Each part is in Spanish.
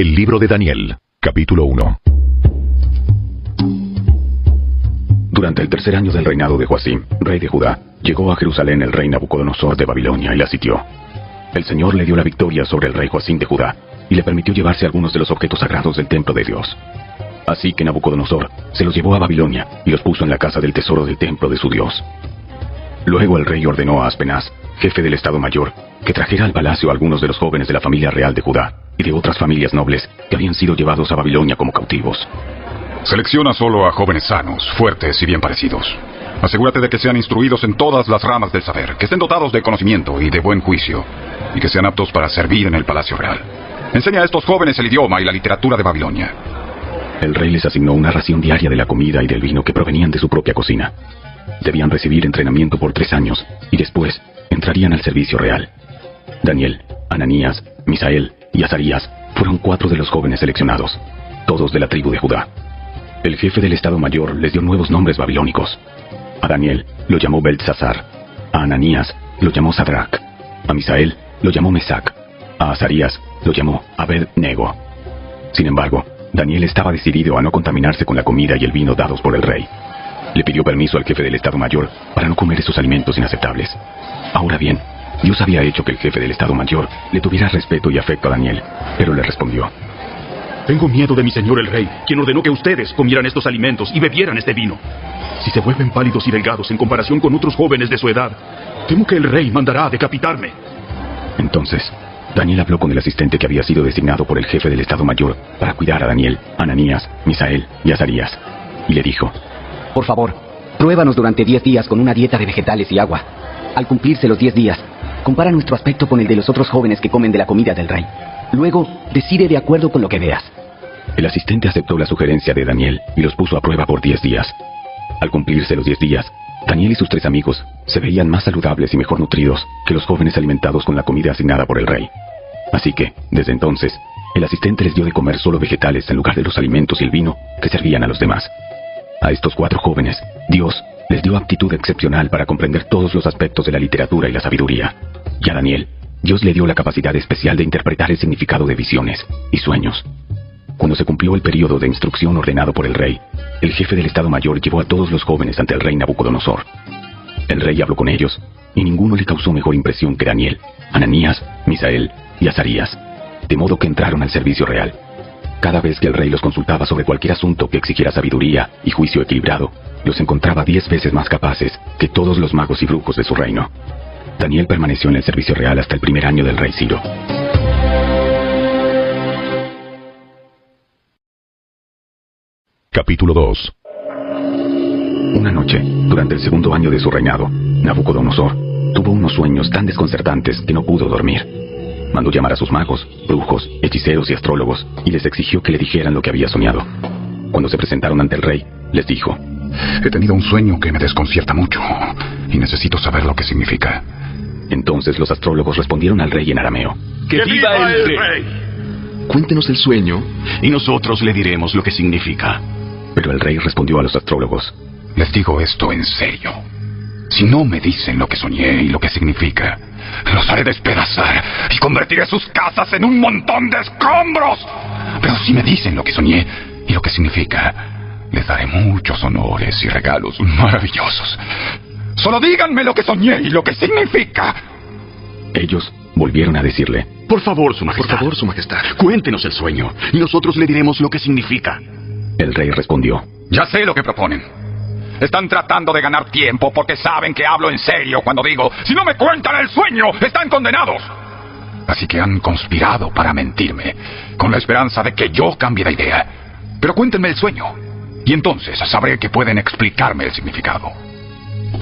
El libro de Daniel, capítulo 1. Durante el tercer año del reinado de Joacim, rey de Judá, llegó a Jerusalén el rey Nabucodonosor de Babilonia y la sitió. El Señor le dio la victoria sobre el rey Joacim de Judá y le permitió llevarse algunos de los objetos sagrados del templo de Dios. Así que Nabucodonosor se los llevó a Babilonia y los puso en la casa del tesoro del templo de su Dios. Luego el rey ordenó a Aspenaz, jefe del Estado Mayor, que trajera al palacio a algunos de los jóvenes de la familia real de Judá y de otras familias nobles que habían sido llevados a Babilonia como cautivos. Selecciona solo a jóvenes sanos, fuertes y bien parecidos. Asegúrate de que sean instruidos en todas las ramas del saber, que estén dotados de conocimiento y de buen juicio, y que sean aptos para servir en el palacio real. Enseña a estos jóvenes el idioma y la literatura de Babilonia. El rey les asignó una ración diaria de la comida y del vino que provenían de su propia cocina. Debían recibir entrenamiento por 3 años, y después entrarían al servicio real. Daniel, Ananías, Misael y Azarías fueron 4 de los jóvenes seleccionados, todos de la tribu de Judá. El jefe del Estado Mayor les dio nuevos nombres babilónicos. A Daniel lo llamó Beltsasar, a Ananías lo llamó Sadrach, a Misael lo llamó Mesac, a Azarías lo llamó Abed-nego. Sin embargo, Daniel estaba decidido a no contaminarse con la comida y el vino dados por el rey. Le pidió permiso al jefe del Estado Mayor para no comer esos alimentos inaceptables. Ahora bien, Dios había hecho que el jefe del Estado Mayor le tuviera respeto y afecto a Daniel, pero le respondió: Tengo miedo de mi señor el rey, quien ordenó que ustedes comieran estos alimentos y bebieran este vino. Si se vuelven pálidos y delgados en comparación con otros jóvenes de su edad, temo que el rey mandará a decapitarme. Entonces, Daniel habló con el asistente que había sido designado por el jefe del Estado Mayor para cuidar a Daniel, Ananías, Misael y Azarías, y le dijo: Por favor, pruébanos durante 10 días con una dieta de vegetales y agua. Al cumplirse los 10 días, compara nuestro aspecto con el de los otros jóvenes que comen de la comida del rey. Luego, decide de acuerdo con lo que veas. El asistente aceptó la sugerencia de Daniel y los puso a prueba por 10 días. Al cumplirse los 10 días, Daniel y sus 3 amigos se veían más saludables y mejor nutridos que los jóvenes alimentados con la comida asignada por el rey. Así que, desde entonces, el asistente les dio de comer solo vegetales en lugar de los alimentos y el vino que servían a los demás. A estos 4 jóvenes, Dios les dio aptitud excepcional para comprender todos los aspectos de la literatura y la sabiduría. Y a Daniel, Dios le dio la capacidad especial de interpretar el significado de visiones y sueños. Cuando se cumplió el periodo de instrucción ordenado por el rey, el jefe del Estado Mayor llevó a todos los jóvenes ante el rey Nabucodonosor. El rey habló con ellos, y ninguno le causó mejor impresión que Daniel, Ananías, Misael y Azarías, de modo que entraron al servicio real. Cada vez que el rey los consultaba sobre cualquier asunto que exigiera sabiduría y juicio equilibrado, los encontraba 10 veces más capaces que todos los magos y brujos de su reino. Daniel permaneció en el servicio real hasta el primer año del rey Ciro. Capítulo 2. Una noche, durante el segundo año de su reinado, Nabucodonosor tuvo unos sueños tan desconcertantes que no pudo dormir. Mandó llamar a sus magos, brujos, hechiceros y astrólogos y les exigió que le dijeran lo que había soñado. Cuando se presentaron ante el rey, les dijo: He tenido un sueño que me desconcierta mucho y necesito saber lo que significa. Entonces los astrólogos respondieron al rey en arameo: ¡Que viva el rey! Cuéntenos el sueño y nosotros le diremos lo que significa. Pero el rey respondió a los astrólogos: Les digo esto en serio. Si no me dicen lo que soñé y lo que significa, los haré despedazar y convertiré sus casas en un montón de escombros. Pero si me dicen lo que soñé y lo que significa, les daré muchos honores y regalos maravillosos. Solo díganme lo que soñé y lo que significa. Ellos volvieron a decirle: Por favor, su majestad, cuéntenos el sueño y nosotros le diremos lo que significa. El rey respondió: Ya sé lo que proponen. Están tratando de ganar tiempo porque saben que hablo en serio cuando digo: si no me cuentan el sueño, están condenados. Así que han conspirado para mentirme, con la esperanza de que yo cambie de idea. Pero cuéntenme el sueño, y entonces sabré que pueden explicarme el significado.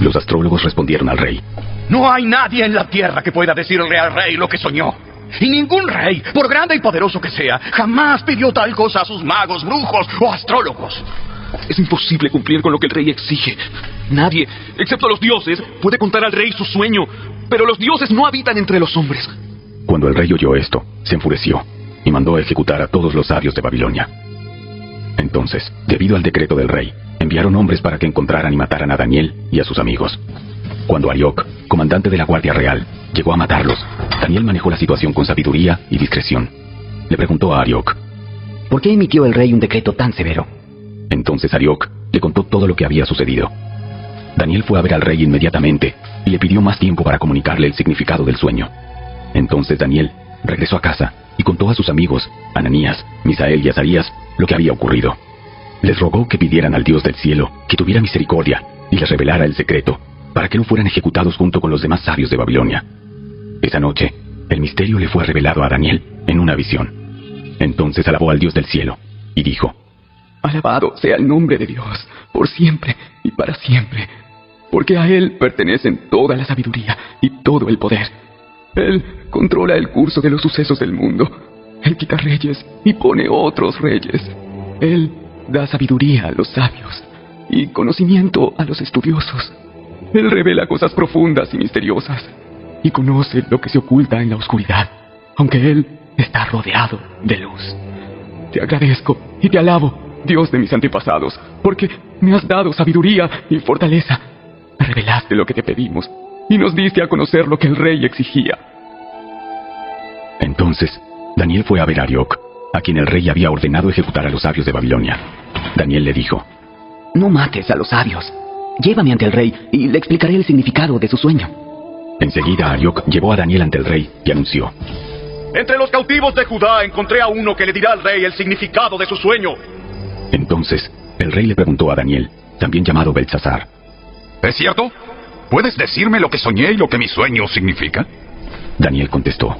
Los astrólogos respondieron al rey: No hay nadie en la tierra que pueda decirle al rey lo que soñó. Y ningún rey, por grande y poderoso que sea, jamás pidió tal cosa a sus magos, brujos o astrólogos. Es imposible cumplir con lo que el rey exige. Nadie, excepto los dioses, puede contar al rey su sueño. Pero los dioses no habitan entre los hombres. Cuando el rey oyó esto, se enfureció y mandó a ejecutar a todos los sabios de Babilonia. Entonces, debido al decreto del rey, enviaron hombres para que encontraran y mataran a Daniel y a sus amigos. Cuando Arioc, comandante de la Guardia Real, llegó a matarlos, Daniel manejó la situación con sabiduría y discreción. Le preguntó a Arioc: ¿por qué emitió el rey un decreto tan severo? Entonces Arioc le contó todo lo que había sucedido. Daniel fue a ver al rey inmediatamente y le pidió más tiempo para comunicarle el significado del sueño. Entonces Daniel regresó a casa y contó a sus amigos, Ananías, Misael y Azarías, lo que había ocurrido. Les rogó que pidieran al Dios del cielo que tuviera misericordia y les revelara el secreto, para que no fueran ejecutados junto con los demás sabios de Babilonia. Esa noche, el misterio le fue revelado a Daniel en una visión. Entonces alabó al Dios del cielo y dijo: Alabado sea el nombre de Dios, por siempre y para siempre, porque a Él pertenecen toda la sabiduría y todo el poder. Él controla el curso de los sucesos del mundo. Él quita reyes y pone otros reyes. Él da sabiduría a los sabios y conocimiento a los estudiosos. Él revela cosas profundas y misteriosas y conoce lo que se oculta en la oscuridad, aunque Él está rodeado de luz. Te agradezco y te alabo, Dios de mis antepasados, porque me has dado sabiduría y fortaleza. Me revelaste lo que te pedimos y nos diste a conocer lo que el rey exigía. Entonces Daniel fue a ver a Arioc, a quien el rey había ordenado ejecutar a los sabios de Babilonia. Daniel le dijo: No mates a los sabios. Llévame ante el rey y le explicaré el significado de su sueño. Enseguida Arioc llevó a Daniel ante el rey y anunció: Entre los cautivos de Judá encontré a uno que le dirá al rey el significado de su sueño. Entonces el rey le preguntó a Daniel, también llamado Beltsasar: ¿Es cierto? ¿Puedes decirme lo que soñé y lo que mi sueño significa? Daniel contestó: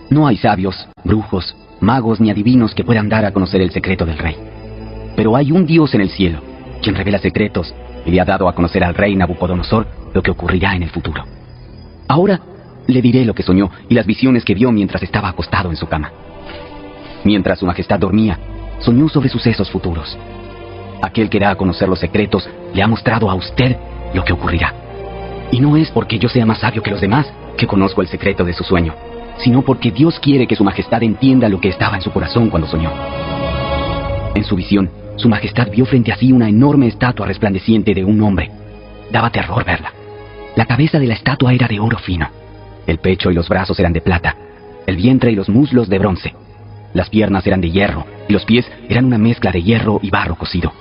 No hay sabios, brujos, magos ni adivinos que puedan dar a conocer el secreto del rey. Pero hay un Dios en el cielo, quien revela secretos y le ha dado a conocer al rey Nabucodonosor lo que ocurrirá en el futuro. Ahora le diré lo que soñó y las visiones que vio mientras estaba acostado en su cama. Mientras su majestad dormía, soñó sobre sucesos futuros. Aquel que da a conocer los secretos le ha mostrado a usted lo que ocurrirá. Y no es porque yo sea más sabio que los demás que conozco el secreto de su sueño, sino porque Dios quiere que su majestad entienda lo que estaba en su corazón cuando soñó. En su visión, su majestad vio frente a sí una enorme estatua resplandeciente de un hombre. Daba terror verla. La cabeza de la estatua era de oro fino. El pecho y los brazos eran de plata. El vientre y los muslos de bronce. Las piernas eran de hierro y los pies eran una mezcla de hierro y barro cocido.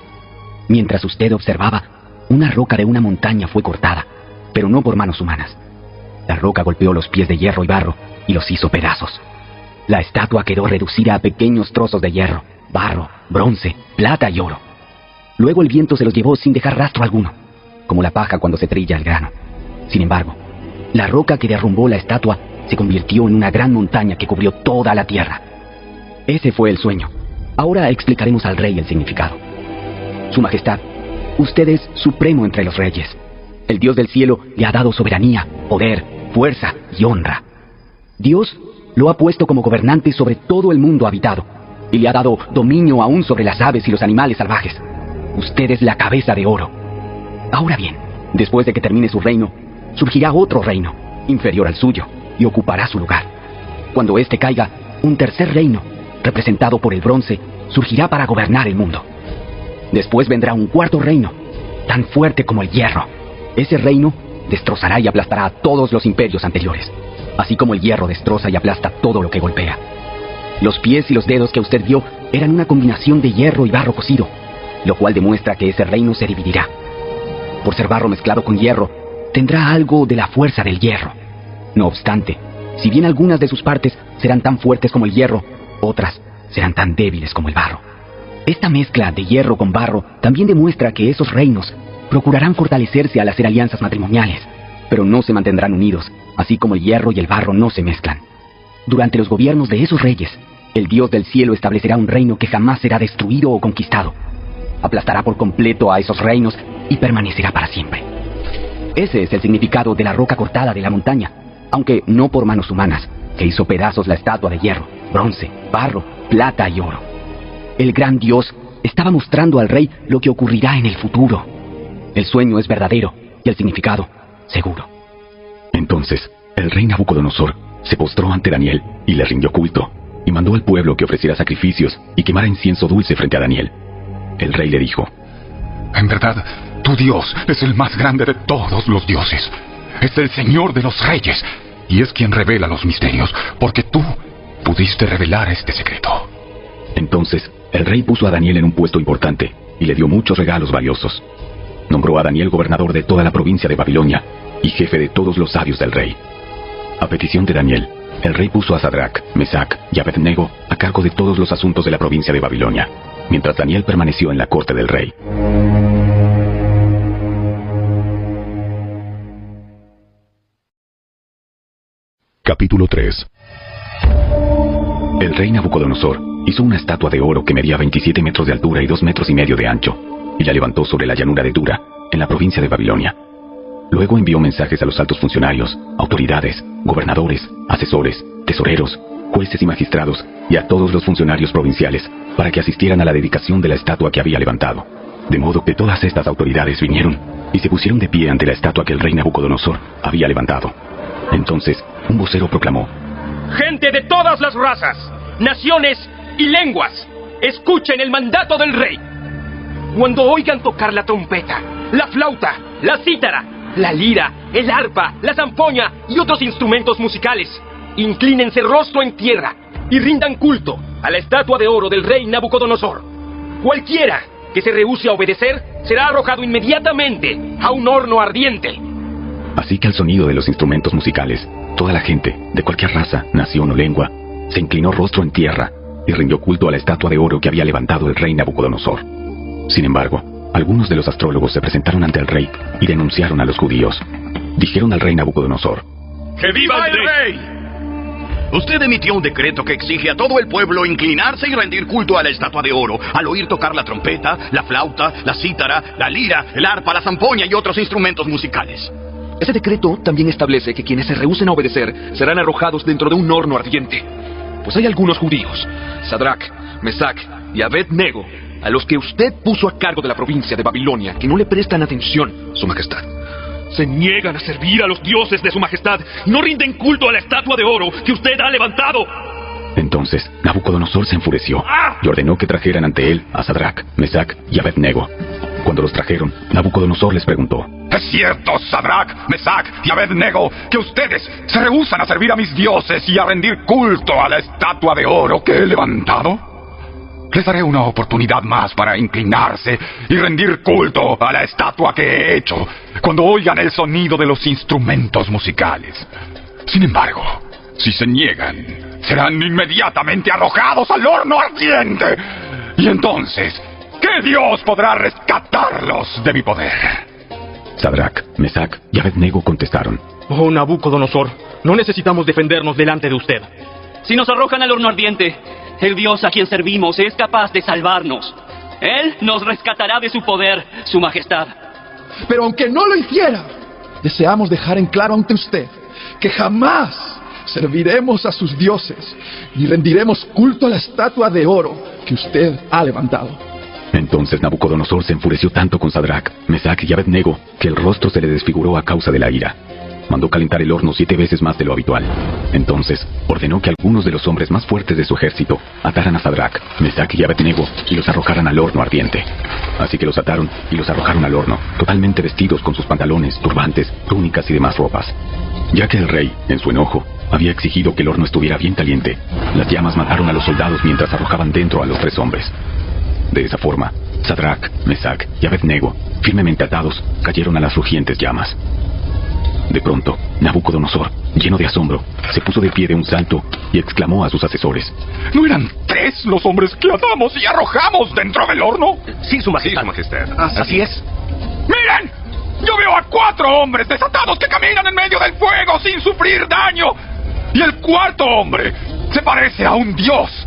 Mientras usted observaba, una roca de una montaña fue cortada, pero no por manos humanas. La roca golpeó los pies de hierro y barro y los hizo pedazos. La estatua quedó reducida a pequeños trozos de hierro, barro, bronce, plata y oro. Luego el viento se los llevó sin dejar rastro alguno, como la paja cuando se trilla el grano. Sin embargo, la roca que derrumbó la estatua se convirtió en una gran montaña que cubrió toda la tierra. Ese fue el sueño. Ahora explicaremos al rey el significado. Su majestad, usted es supremo entre los reyes. El Dios del cielo le ha dado soberanía, poder, fuerza y honra. Dios lo ha puesto como gobernante sobre todo el mundo habitado y le ha dado dominio aún sobre las aves y los animales salvajes. Usted es la cabeza de oro. Ahora bien, después de que termine su reino, surgirá otro reino, inferior al suyo, y ocupará su lugar. Cuando éste caiga, un tercer reino, representado por el bronce, surgirá para gobernar el mundo. Después vendrá un cuarto reino, tan fuerte como el hierro. Ese reino destrozará y aplastará a todos los imperios anteriores, así como el hierro destroza y aplasta todo lo que golpea. Los pies y los dedos que usted vio eran una combinación de hierro y barro cocido, lo cual demuestra que ese reino se dividirá. Por ser barro mezclado con hierro, tendrá algo de la fuerza del hierro. No obstante, si bien algunas de sus partes serán tan fuertes como el hierro, otras serán tan débiles como el barro. Esta mezcla de hierro con barro también demuestra que esos reinos procurarán fortalecerse al hacer alianzas matrimoniales, pero no se mantendrán unidos, así como el hierro y el barro no se mezclan. Durante los gobiernos de esos reyes, el Dios del cielo establecerá un reino que jamás será destruido o conquistado. Aplastará por completo a esos reinos y permanecerá para siempre. Ese es el significado de la roca cortada de la montaña, aunque no por manos humanas, que hizo pedazos la estatua de hierro, bronce, barro, plata y oro. El gran Dios estaba mostrando al rey lo que ocurrirá en el futuro. El sueño es verdadero y el significado seguro. Entonces el rey Nabucodonosor se postró ante Daniel y le rindió culto, y mandó al pueblo que ofreciera sacrificios y quemara incienso dulce frente a Daniel. El rey le dijo: En verdad, tu Dios es el más grande de todos los dioses. Es el Señor de los reyes y es quien revela los misterios, porque tú pudiste revelar este secreto. Entonces, el rey puso a Daniel en un puesto importante y le dio muchos regalos valiosos. Nombró a Daniel gobernador de toda la provincia de Babilonia y jefe de todos los sabios del rey. A petición de Daniel, el rey puso a Sadrac, Mesac y Abednego a cargo de todos los asuntos de la provincia de Babilonia, mientras Daniel permaneció en la corte del rey. Capítulo 3. El rey Nabucodonosor hizo una estatua de oro que medía 27 metros de altura y 2 metros y medio de ancho, y la levantó sobre la llanura de Dura, en la provincia de Babilonia. Luego envió mensajes a los altos funcionarios, autoridades, gobernadores, asesores, tesoreros, jueces y magistrados, y a todos los funcionarios provinciales, para que asistieran a la dedicación de la estatua que había levantado. De modo que todas estas autoridades vinieron y se pusieron de pie ante la estatua que el rey Nabucodonosor había levantado. Entonces, un vocero proclamó: Gente de todas las razas, naciones y lenguas, escuchen el mandato del rey. Cuando oigan tocar la trompeta, la flauta, la cítara, la lira, el arpa, la zampoña y otros instrumentos musicales, inclínense rostro en tierra y rindan culto a la estatua de oro del rey Nabucodonosor. Cualquiera que se rehúse a obedecer será arrojado inmediatamente a un horno ardiente. Así que al sonido de los instrumentos musicales, toda la gente, de cualquier raza, nación o lengua, se inclinó rostro en tierra y rindió culto a la estatua de oro que había levantado el rey Nabucodonosor. Sin embargo, algunos de los astrólogos se presentaron ante el rey y denunciaron a los judíos. Dijeron al rey Nabucodonosor: ¡Que viva el rey! Usted emitió un decreto que exige a todo el pueblo inclinarse y rendir culto a la estatua de oro al oír tocar la trompeta, la flauta, la cítara, la lira, el arpa, la zampoña y otros instrumentos musicales. Ese decreto también establece que quienes se rehúsen a obedecer serán arrojados dentro de un horno ardiente. Pues hay algunos judíos, Sadrac, Mesac y Abednego, a los que usted puso a cargo de la provincia de Babilonia, que no le prestan atención, Su Majestad. Se niegan a servir a los dioses de Su Majestad y no rinden culto a la estatua de oro que usted ha levantado. Entonces Nabucodonosor se enfureció y ordenó que trajeran ante él a Sadrac, Mesac y Abednego. Cuando los trajeron, Nabucodonosor les preguntó: ¿Es cierto, Sadrac, Mesac y Abednego, que ustedes se rehúsan a servir a mis dioses y a rendir culto a la estatua de oro que he levantado? Les daré una oportunidad más para inclinarse y rendir culto a la estatua que he hecho cuando oigan el sonido de los instrumentos musicales. Sin embargo, si se niegan, serán inmediatamente arrojados al horno ardiente. Y entonces, ¿qué Dios podrá rescatarlos de mi poder? Sadrac, Mesac y Abednego contestaron: Oh Nabucodonosor, no necesitamos defendernos delante de usted. Si nos arrojan al horno ardiente, el Dios a quien servimos es capaz de salvarnos. Él nos rescatará de su poder, Su Majestad. Pero aunque no lo hiciera, deseamos dejar en claro ante usted que jamás serviremos a sus dioses ni rendiremos culto a la estatua de oro que usted ha levantado. Entonces Nabucodonosor se enfureció tanto con Sadrac, Mesac y Abednego que el rostro se le desfiguró a causa de la ira. Mandó calentar el horno 7 veces más de lo habitual. Entonces ordenó que algunos de los hombres más fuertes de su ejército ataran a Sadrac, Mesac y Abednego y los arrojaran al horno ardiente. Así que los ataron y los arrojaron al horno, totalmente vestidos con sus pantalones, turbantes, túnicas y demás ropas. Ya que el rey, en su enojo, había exigido que el horno estuviera bien caliente, las llamas mataron a los soldados mientras arrojaban dentro a los 3 hombres. De esa forma, Sadrac, Mesac y Abednego, firmemente atados, cayeron a las rugientes llamas. De pronto, Nabucodonosor, lleno de asombro, se puso de pie de un salto y exclamó a sus asesores: ¿No eran 3 los hombres que atamos y arrojamos dentro del horno? Sí, Su Majestad. Sí, Su Majestad. Así es. ¡Miren! Yo veo a 4 hombres desatados que caminan en medio del fuego sin sufrir daño. Y el 4.º hombre se parece a un dios.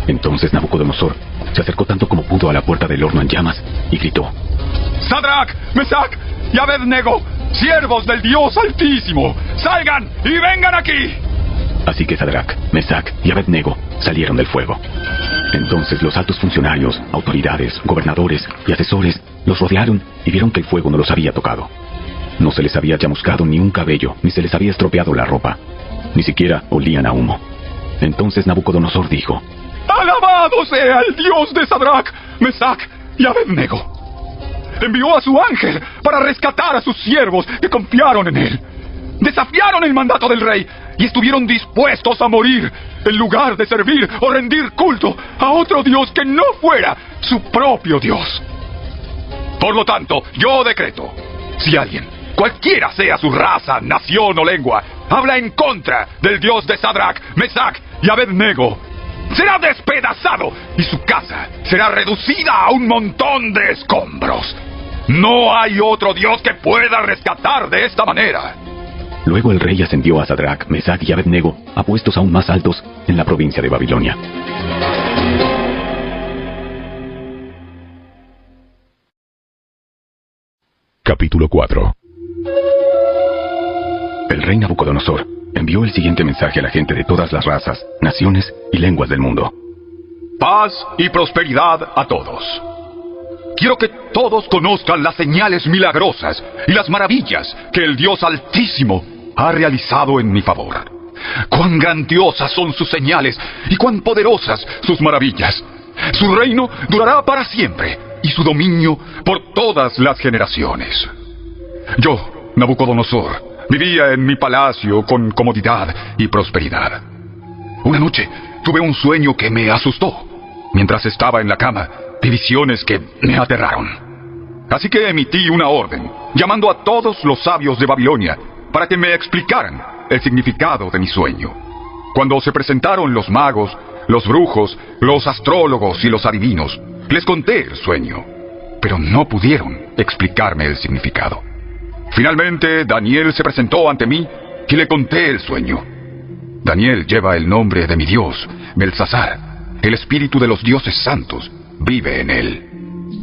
Entonces Nabucodonosor se acercó tanto como pudo a la puerta del horno en llamas y gritó: Sadrac, Mesac y Abednego, siervos del Dios Altísimo, salgan y vengan aquí. Así que Sadrac, Mesac y Abednego salieron del fuego. Entonces los altos funcionarios, autoridades, gobernadores y asesores los rodearon y vieron que el fuego no los había tocado. No se les había chamuscado ni un cabello, ni se les había estropeado la ropa. Ni siquiera olían a humo. Entonces Nabucodonosor dijo: ¡Alabado sea el Dios de Sadrac, Mesac y Abednego! Envió a su ángel para rescatar a sus siervos que confiaron en él. Desafiaron el mandato del rey y estuvieron dispuestos a morir en lugar de servir o rendir culto a otro Dios que no fuera su propio Dios. Por lo tanto, yo decreto, si alguien, cualquiera sea su raza, nación o lengua, habla en contra del Dios de Sadrach, Mesach y Abednego, será despedazado y su casa será reducida a un montón de escombros. No hay otro Dios que pueda rescatar de esta manera. Luego el rey ascendió a Sadrach, Mesach y Abednego a puestos aún más altos en la provincia de Babilonia. Capítulo 4. El rey Nabucodonosor envió el siguiente mensaje a la gente de todas las razas, naciones y lenguas del mundo. Paz y prosperidad a todos. Quiero que todos conozcan las señales milagrosas y las maravillas que el Dios Altísimo ha realizado en mi favor. Cuán grandiosas son sus señales y cuán poderosas sus maravillas. Su reino durará para siempre y su dominio por todas las generaciones. Yo, Nabucodonosor, vivía en mi palacio con comodidad y prosperidad. Una noche tuve un sueño que me asustó. Mientras estaba en la cama, vi visiones que me aterraron. Así que emití una orden, llamando a todos los sabios de Babilonia para que me explicaran el significado de mi sueño. Cuando se presentaron los magos, los brujos, los astrólogos y los adivinos, les conté el sueño, pero no pudieron explicarme el significado. Finalmente, Daniel se presentó ante mí y le conté el sueño. Daniel lleva el nombre de mi Dios, Belsasar. El espíritu de los dioses santos vive en él.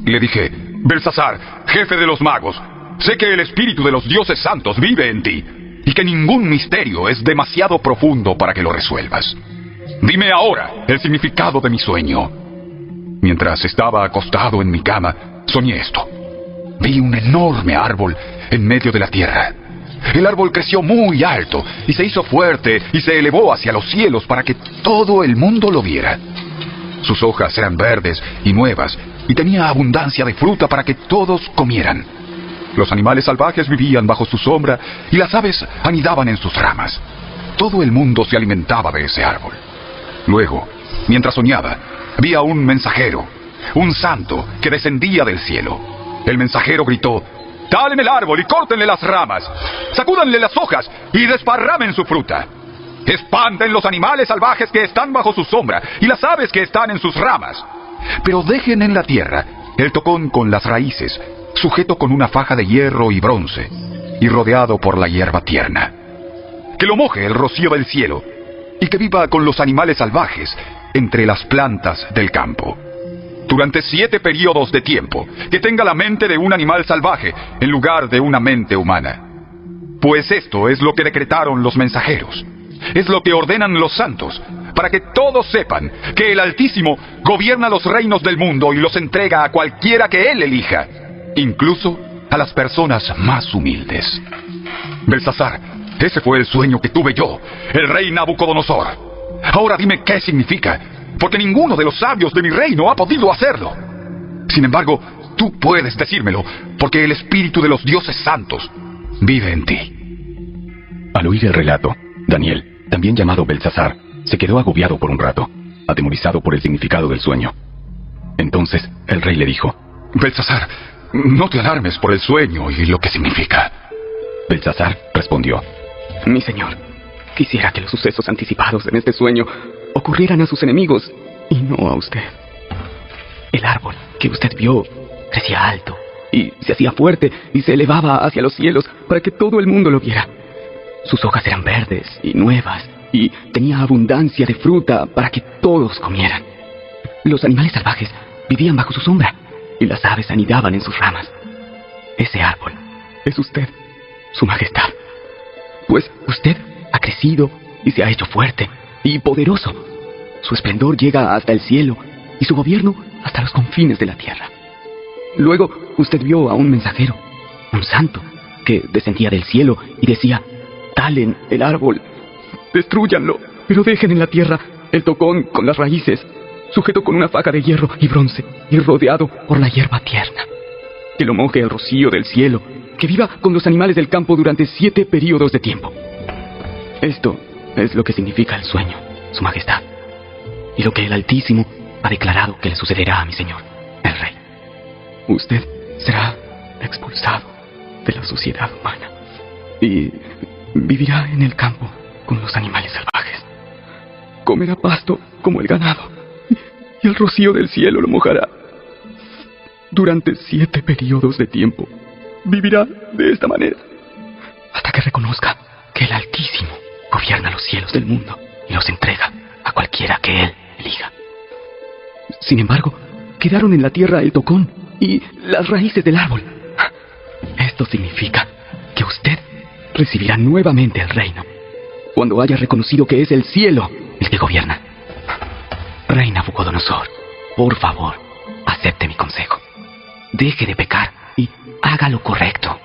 Le dije, Belsasar, jefe de los magos, sé que el espíritu de los dioses santos vive en ti y que ningún misterio es demasiado profundo para que lo resuelvas. Dime ahora el significado de mi sueño. Mientras estaba acostado en mi cama, soñé esto. Vi un enorme árbol en medio de la tierra. El árbol creció muy alto y se hizo fuerte y se elevó hacia los cielos para que todo el mundo lo viera. Sus hojas eran verdes y nuevas y tenía abundancia de fruta para que todos comieran. Los animales salvajes vivían bajo su sombra y las aves anidaban en sus ramas. Todo el mundo se alimentaba de ese árbol. Luego, mientras soñaba, vi a un mensajero, un santo que descendía del cielo. El mensajero gritó, «Talen el árbol y córtenle las ramas, sacúdanle las hojas y desparramen su fruta. Espanten los animales salvajes que están bajo su sombra y las aves que están en sus ramas. Pero dejen en la tierra el tocón con las raíces, sujeto con una faja de hierro y bronce, y rodeado por la hierba tierna. Que lo moje el rocío del cielo, y que viva con los animales salvajes entre las plantas del campo. Durante 7 periodos de tiempo, que tenga la mente de un animal salvaje en lugar de una mente humana. Pues esto es lo que decretaron los mensajeros. Es lo que ordenan los santos, para que todos sepan que el Altísimo gobierna los reinos del mundo y los entrega a cualquiera que Él elija, incluso a las personas más humildes. Belsasar, ese fue el sueño que tuve yo, el rey Nabucodonosor. Ahora dime qué significa, porque ninguno de los sabios de mi reino ha podido hacerlo. Sin embargo, tú puedes decírmelo, porque el espíritu de los dioses santos vive en ti. Al oír el relato, Daniel, también llamado Belsasar, se quedó agobiado por un rato, atemorizado por el significado del sueño. Entonces el rey le dijo, Belsasar, no te alarmes por el sueño y lo que significa. Belsasar respondió, Mi señor, quisiera que los sucesos anticipados en este sueño ocurrieran a sus enemigos y no a usted. El árbol que usted vio crecía alto y se hacía fuerte y se elevaba hacia los cielos para que todo el mundo lo viera. Sus hojas eran verdes y nuevas y tenía abundancia de fruta para que todos comieran. Los animales salvajes vivían bajo su sombra y las aves anidaban en sus ramas. Ese árbol es usted, su majestad. Pues usted ha crecido y se ha hecho fuerte y poderoso. Su esplendor llega hasta el cielo y su gobierno hasta los confines de la tierra. Luego usted vio a un mensajero, un santo, que descendía del cielo y decía, talen el árbol, destrúyanlo, pero dejen en la tierra el tocón con las raíces, sujeto con una faja de hierro y bronce y rodeado por la hierba tierna. Que lo moje el rocío del cielo que viva con los animales del campo durante 7 períodos de tiempo. Esto es lo que significa el sueño, Su Majestad, y lo que el Altísimo ha declarado que le sucederá a mi señor, el rey. Usted será expulsado de la sociedad humana y vivirá en el campo con los animales salvajes. Comerá pasto como el ganado y el rocío del cielo lo mojará. Durante 7 períodos de tiempo vivirá de esta manera hasta que reconozca que el Altísimo gobierna los cielos del mundo y los entrega a cualquiera que él elija. Sin embargo, quedaron en la tierra el tocón y las raíces del árbol. Esto significa que usted recibirá nuevamente el reino cuando haya reconocido que es el cielo el que gobierna. Rey Nabucodonosor, por favor, acepte mi consejo. Deje de pecar y haga lo correcto.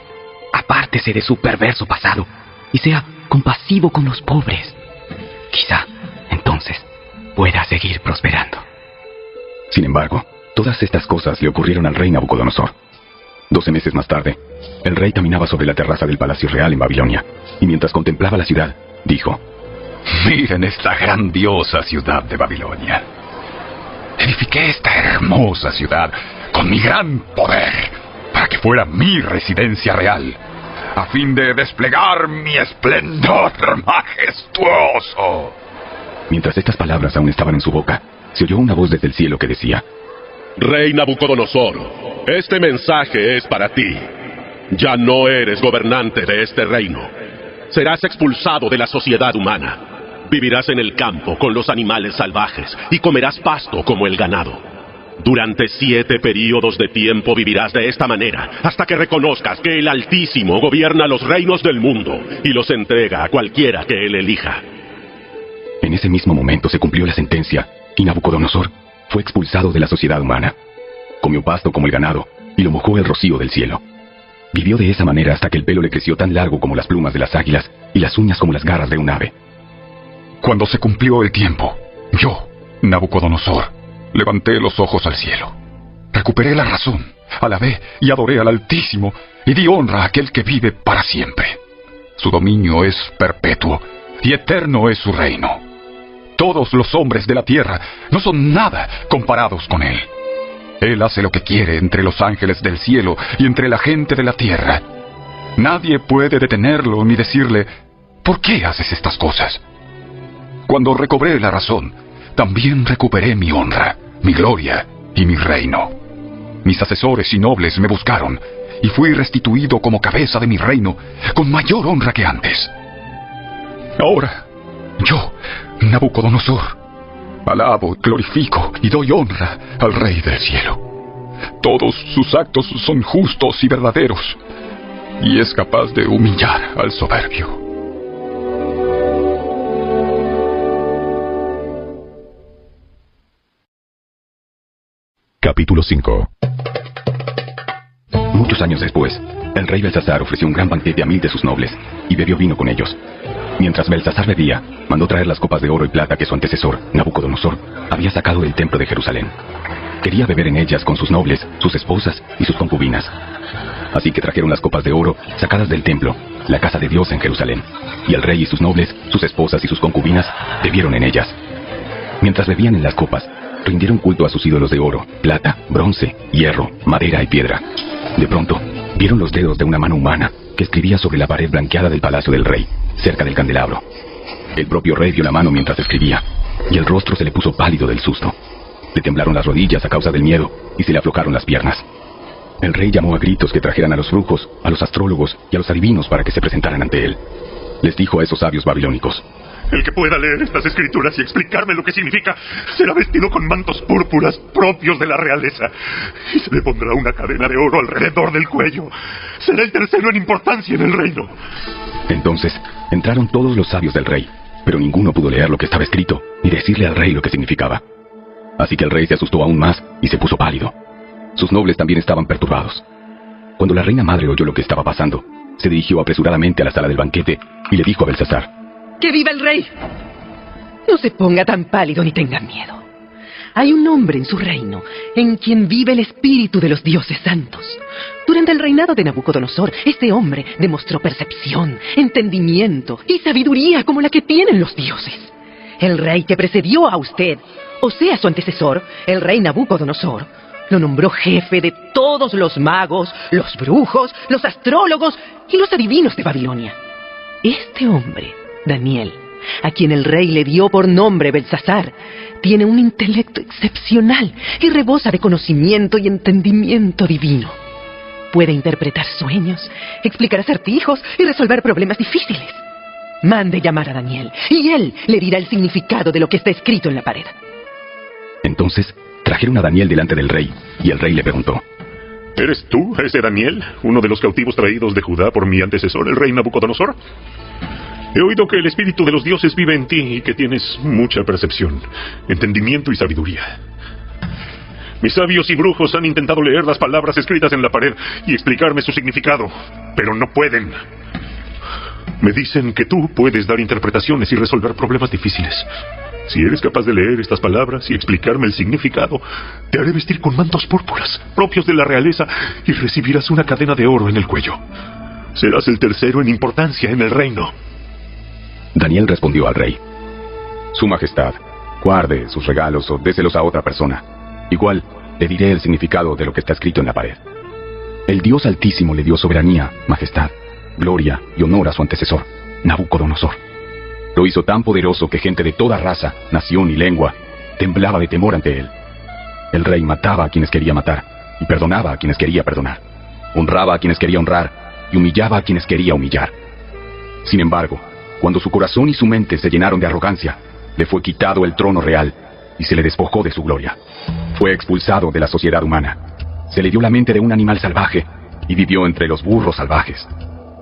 Apártese de su perverso pasado y sea compasivo con los pobres. Quizá, entonces, pueda seguir prosperando. Sin embargo, todas estas cosas le ocurrieron al rey Nabucodonosor. 12 meses más tarde, el rey caminaba sobre la terraza del Palacio Real en Babilonia, y mientras contemplaba la ciudad, dijo: Miren esta grandiosa ciudad de Babilonia. Edifiqué esta hermosa ciudad con mi gran poder para que fuera mi residencia real, a fin de desplegar mi esplendor majestuoso. Mientras estas palabras aún estaban en su boca, se oyó una voz desde el cielo que decía: Rey Nabucodonosor, este mensaje es para ti. Ya no eres gobernante de este reino. Serás expulsado de la sociedad humana. Vivirás en el campo con los animales salvajes y comerás pasto como el ganado. Durante 7 períodos de tiempo vivirás de esta manera, hasta que reconozcas que el Altísimo gobierna los reinos del mundo y los entrega a cualquiera que él elija. En ese mismo momento se cumplió la sentencia, y Nabucodonosor fue expulsado de la sociedad humana. Comió pasto como el ganado, y lo mojó el rocío del cielo. Vivió de esa manera hasta que el pelo le creció tan largo como las plumas de las águilas, y las uñas como las garras de un ave. Cuando se cumplió el tiempo, yo, Nabucodonosor, levanté los ojos al cielo. Recuperé la razón, alabé y adoré al Altísimo, y di honra a aquel que vive para siempre. Su dominio es perpetuo, y eterno es su reino. Todos los hombres de la tierra no son nada comparados con él. Él hace lo que quiere entre los ángeles del cielo y entre la gente de la tierra. Nadie puede detenerlo ni decirle: ¿por qué haces estas cosas? Cuando recobré la razón, también recuperé mi honra, mi gloria y mi reino. Mis asesores y nobles me buscaron, y fui restituido como cabeza de mi reino, con mayor honra que antes. Ahora, yo, Nabucodonosor, alabo, glorifico y doy honra al Rey del cielo. Todos sus actos son justos y verdaderos, y es capaz de humillar al soberbio. Capítulo 5. Muchos años después, el rey Belsasar ofreció un gran banquete a 1000 de sus nobles, y bebió vino con ellos. Mientras Belsasar bebía, mandó traer las copas de oro y plata que su antecesor, Nabucodonosor, había sacado del templo de Jerusalén. Quería beber en ellas con sus nobles, sus esposas y sus concubinas. Así que trajeron las copas de oro sacadas del templo, la casa de Dios en Jerusalén, y el rey y sus nobles, sus esposas y sus concubinas, bebieron en ellas. Mientras bebían en las copas, rindieron culto a sus ídolos de oro, plata, bronce, hierro, madera y piedra. De pronto, vieron los dedos de una mano humana que escribía sobre la pared blanqueada del palacio del rey, cerca del candelabro. El propio rey vio la mano mientras escribía, y el rostro se le puso pálido del susto. Le temblaron las rodillas a causa del miedo, y se le aflojaron las piernas. El rey llamó a gritos que trajeran a los brujos, a los astrólogos y a los adivinos para que se presentaran ante él. Les dijo a esos sabios babilónicos: El que pueda leer estas escrituras y explicarme lo que significa será vestido con mantos púrpuras propios de la realeza, y se le pondrá una cadena de oro alrededor del cuello. Será el tercero en importancia en el reino. Entonces entraron todos los sabios del rey, pero ninguno pudo leer lo que estaba escrito ni decirle al rey lo que significaba. Así que el rey se asustó aún más y se puso pálido. Sus nobles también estaban perturbados. Cuando la reina madre oyó lo que estaba pasando, se dirigió apresuradamente a la sala del banquete y le dijo a Belsasar: ¡Que viva el rey! No se ponga tan pálido ni tenga miedo. Hay un hombre en su reino en quien vive el espíritu de los dioses santos. Durante el reinado de Nabucodonosor, este hombre demostró percepción, entendimiento y sabiduría como la que tienen los dioses. El rey que precedió a usted, o sea, su antecesor, el rey Nabucodonosor, lo nombró jefe de todos los magos, los brujos, los astrólogos y los adivinos de Babilonia. Este hombre, Daniel, a quien el rey le dio por nombre Belsasar, tiene un intelecto excepcional y rebosa de conocimiento y entendimiento divino. Puede interpretar sueños, explicar acertijos y resolver problemas difíciles. Mande llamar a Daniel, y él le dirá el significado de lo que está escrito en la pared. Entonces trajeron a Daniel delante del rey, y el rey le preguntó: ¿Eres tú, ese Daniel, uno de los cautivos traídos de Judá por mi antecesor, el rey Nabucodonosor? He oído que el espíritu de los dioses vive en ti y que tienes mucha percepción, entendimiento y sabiduría. Mis sabios y brujos han intentado leer las palabras escritas en la pared y explicarme su significado, pero no pueden. Me dicen que tú puedes dar interpretaciones y resolver problemas difíciles. Si eres capaz de leer estas palabras y explicarme el significado, te haré vestir con mantos púrpuras, propios de la realeza, y recibirás una cadena de oro en el cuello. Serás el tercero en importancia en el reino. Daniel respondió al rey: Su Majestad, guarde sus regalos o déselos a otra persona. Igual, le diré el significado de lo que está escrito en la pared. El Dios Altísimo le dio soberanía, majestad, gloria y honor a su antecesor, Nabucodonosor. Lo hizo tan poderoso que gente de toda raza, nación y lengua temblaba de temor ante él. El rey mataba a quienes quería matar y perdonaba a quienes quería perdonar. Honraba a quienes quería honrar y humillaba a quienes quería humillar. Sin embargo, cuando su corazón y su mente se llenaron de arrogancia, le fue quitado el trono real y se le despojó de su gloria. Fue expulsado de la sociedad humana. Se le dio la mente de un animal salvaje y vivió entre los burros salvajes.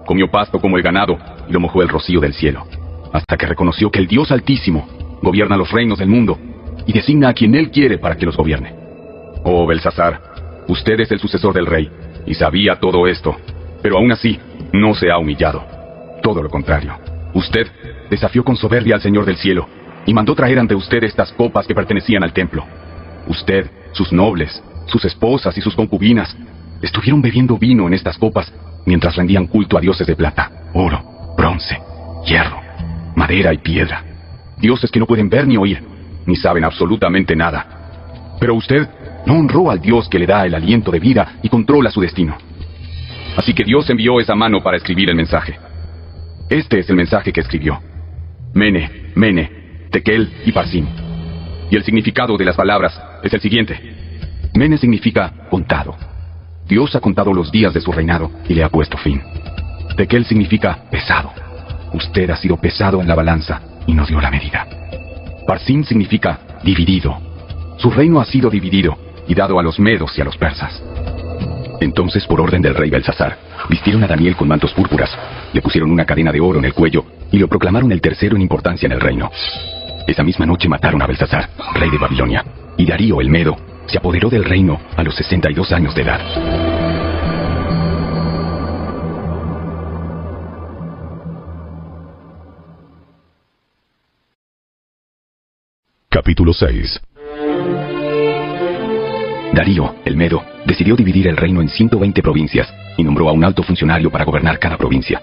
Comió pasto como el ganado y lo mojó el rocío del cielo, hasta que reconoció que el Dios Altísimo gobierna los reinos del mundo y designa a quien Él quiere para que los gobierne. Oh, Belsasar, usted es el sucesor del rey y sabía todo esto, pero aún así no se ha humillado. Todo lo contrario, usted desafió con soberbia al Señor del cielo y mandó traer ante usted estas copas que pertenecían al templo. Usted, sus nobles, sus esposas y sus concubinas estuvieron bebiendo vino en estas copas mientras rendían culto a dioses de plata, oro, bronce, hierro, madera y piedra. Dioses que no pueden ver ni oír, ni saben absolutamente nada. Pero usted no honró al Dios que le da el aliento de vida y controla su destino. Así que Dios envió esa mano para escribir el mensaje. Este es el mensaje que escribió: Mene, Mene, Tekel y Parsim. Y el significado de las palabras es el siguiente. Mene significa contado. Dios ha contado los días de su reinado y le ha puesto fin. Tekel significa pesado. Usted ha sido pesado en la balanza y no dio la medida. Parsim significa dividido. Su reino ha sido dividido y dado a los medos y a los persas. Entonces, por orden del rey Belsasar, vistieron a Daniel con mantos púrpuras, le pusieron una cadena de oro en el cuello y lo proclamaron el tercero en importancia en el reino. Esa misma noche mataron a Belsasar, rey de Babilonia, y Darío el Medo se apoderó del reino a los 62 años de edad. Capítulo 6. Darío, el Medo, decidió dividir el reino en 120 provincias y nombró a un alto funcionario para gobernar cada provincia.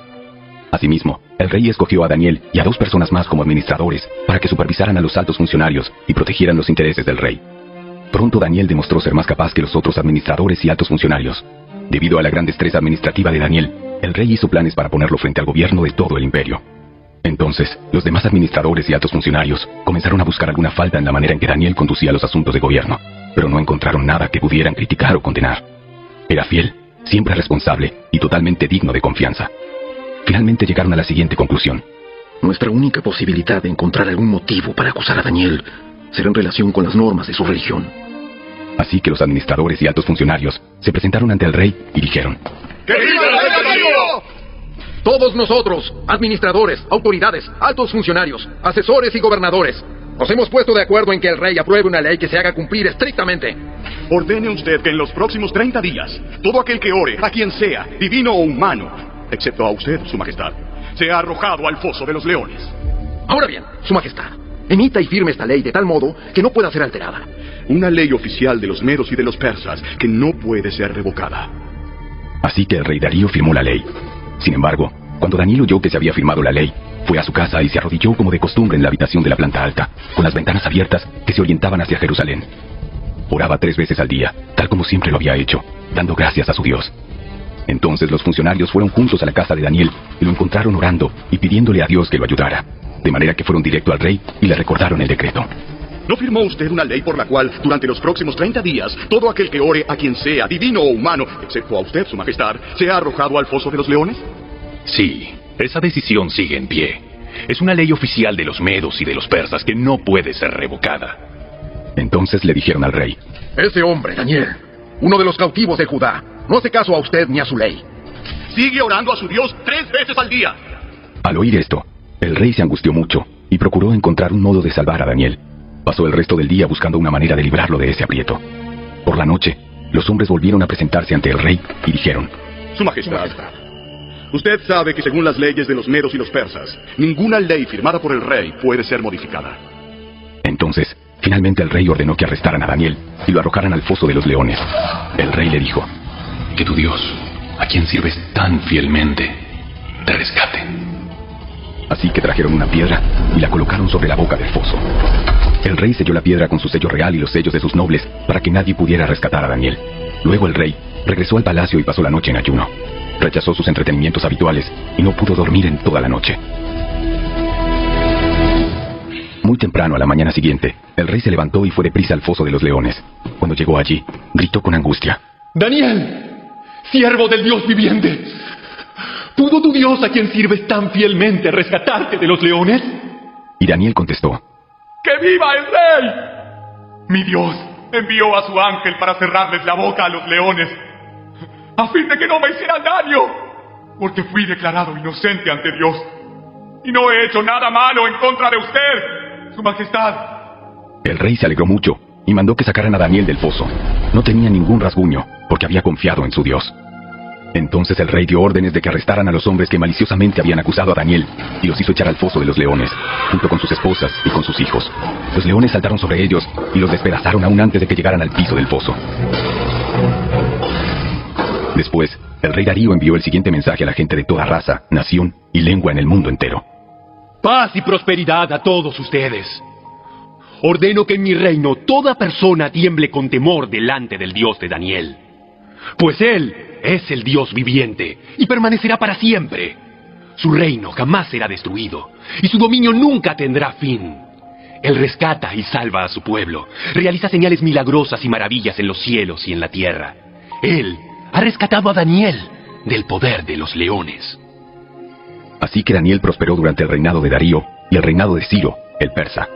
Asimismo, el rey escogió a Daniel y a 2 personas más como administradores para que supervisaran a los altos funcionarios y protegieran los intereses del rey. Pronto Daniel demostró ser más capaz que los otros administradores y altos funcionarios. Debido a la gran destreza administrativa de Daniel, el rey hizo planes para ponerlo frente al gobierno de todo el imperio. Entonces, los demás administradores y altos funcionarios comenzaron a buscar alguna falta en la manera en que Daniel conducía los asuntos de gobierno, pero no encontraron nada que pudieran criticar o condenar. Era fiel, siempre responsable y totalmente digno de confianza. Finalmente llegaron a la siguiente conclusión. Nuestra única posibilidad de encontrar algún motivo para acusar a Daniel será en relación con las normas de su religión. Así que los administradores y altos funcionarios se presentaron ante el rey y dijeron: ¡Que viva el rey Darío! Todos nosotros, administradores, autoridades, altos funcionarios, asesores y gobernadores, nos hemos puesto de acuerdo en que el rey apruebe una ley que se haga cumplir estrictamente. Ordene usted que en los próximos 30 días, todo aquel que ore, a quien sea, divino o humano, excepto a usted, su majestad, sea arrojado al foso de los leones. Ahora bien, su majestad, emita y firme esta ley de tal modo que no pueda ser alterada. una ley oficial de los medos y de los persas que no puede ser revocada. Así que el rey Darío firmó la ley. Sin embargo, cuando Daniel oyó que se había firmado la ley, fue a su casa y se arrodilló como de costumbre en la habitación de la planta alta, con las ventanas abiertas que se orientaban hacia Jerusalén. Oraba 3 veces al día, tal como siempre lo había hecho, dando gracias a su Dios. Entonces los funcionarios fueron juntos a la casa de Daniel y lo encontraron orando y pidiéndole a Dios que lo ayudara. De manera que fueron directo al rey y le recordaron el decreto. ¿No firmó usted una ley por la cual, durante los próximos 30 días, todo aquel que ore a quien sea, divino o humano, excepto a usted, su majestad, sea arrojado al foso de los leones? Sí, esa decisión sigue en pie. Es una ley oficial de los medos y de los persas que no puede ser revocada. Entonces le dijeron al rey: Ese hombre, Daniel, uno de los cautivos de Judá, no hace caso a usted ni a su ley. Sigue orando a su Dios 3 veces al día. Al oír esto, el rey se angustió mucho y procuró encontrar un modo de salvar a Daniel. Pasó el resto del día buscando una manera de librarlo de ese aprieto. Por la noche, los hombres volvieron a presentarse ante el rey y dijeron: Su majestad, usted sabe que según las leyes de los medos y los persas, ninguna ley firmada por el rey puede ser modificada. Entonces, finalmente el rey ordenó que arrestaran a Daniel y lo arrojaran al foso de los leones. El rey le dijo: Que tu Dios, a quien sirves tan fielmente, te rescate. Así que trajeron una piedra y la colocaron sobre la boca del foso. El rey selló la piedra con su sello real y los sellos de sus nobles para que nadie pudiera rescatar a Daniel. Luego el rey regresó al palacio y pasó la noche en ayuno. Rechazó sus entretenimientos habituales y no pudo dormir en toda la noche. Muy temprano, a la mañana siguiente, el rey se levantó y fue deprisa al foso de los leones. Cuando llegó allí, gritó con angustia: ¡Daniel! ¡Siervo del Dios viviente! ¿Pudo tu Dios, a quien sirves tan fielmente, rescatarte de los leones? Y Daniel contestó: ¡Que viva el rey! Mi Dios envió a su ángel para cerrarles la boca a los leones, a fin de que no me hicieran daño, porque fui declarado inocente ante Dios, y no he hecho nada malo en contra de usted, su majestad. El rey se alegró mucho y mandó que sacaran a Daniel del foso. No tenía ningún rasguño, porque había confiado en su Dios. Entonces el rey dio órdenes de que arrestaran a los hombres que maliciosamente habían acusado a Daniel y los hizo echar al foso de los leones, junto con sus esposas y con sus hijos. Los leones saltaron sobre ellos y los despedazaron aún antes de que llegaran al piso del foso. Después, el rey Darío envió el siguiente mensaje a la gente de toda raza, nación y lengua en el mundo entero: Paz y prosperidad a todos ustedes. Ordeno que en mi reino toda persona tiemble con temor delante del Dios de Daniel, pues Él es el Dios viviente y permanecerá para siempre. Su reino jamás será destruido y su dominio nunca tendrá fin. Él rescata y salva a su pueblo, realiza señales milagrosas y maravillas en los cielos y en la tierra. Él ha rescatado a Daniel del poder de los leones. Así que Daniel prosperó durante el reinado de Darío y el reinado de Ciro, el persa.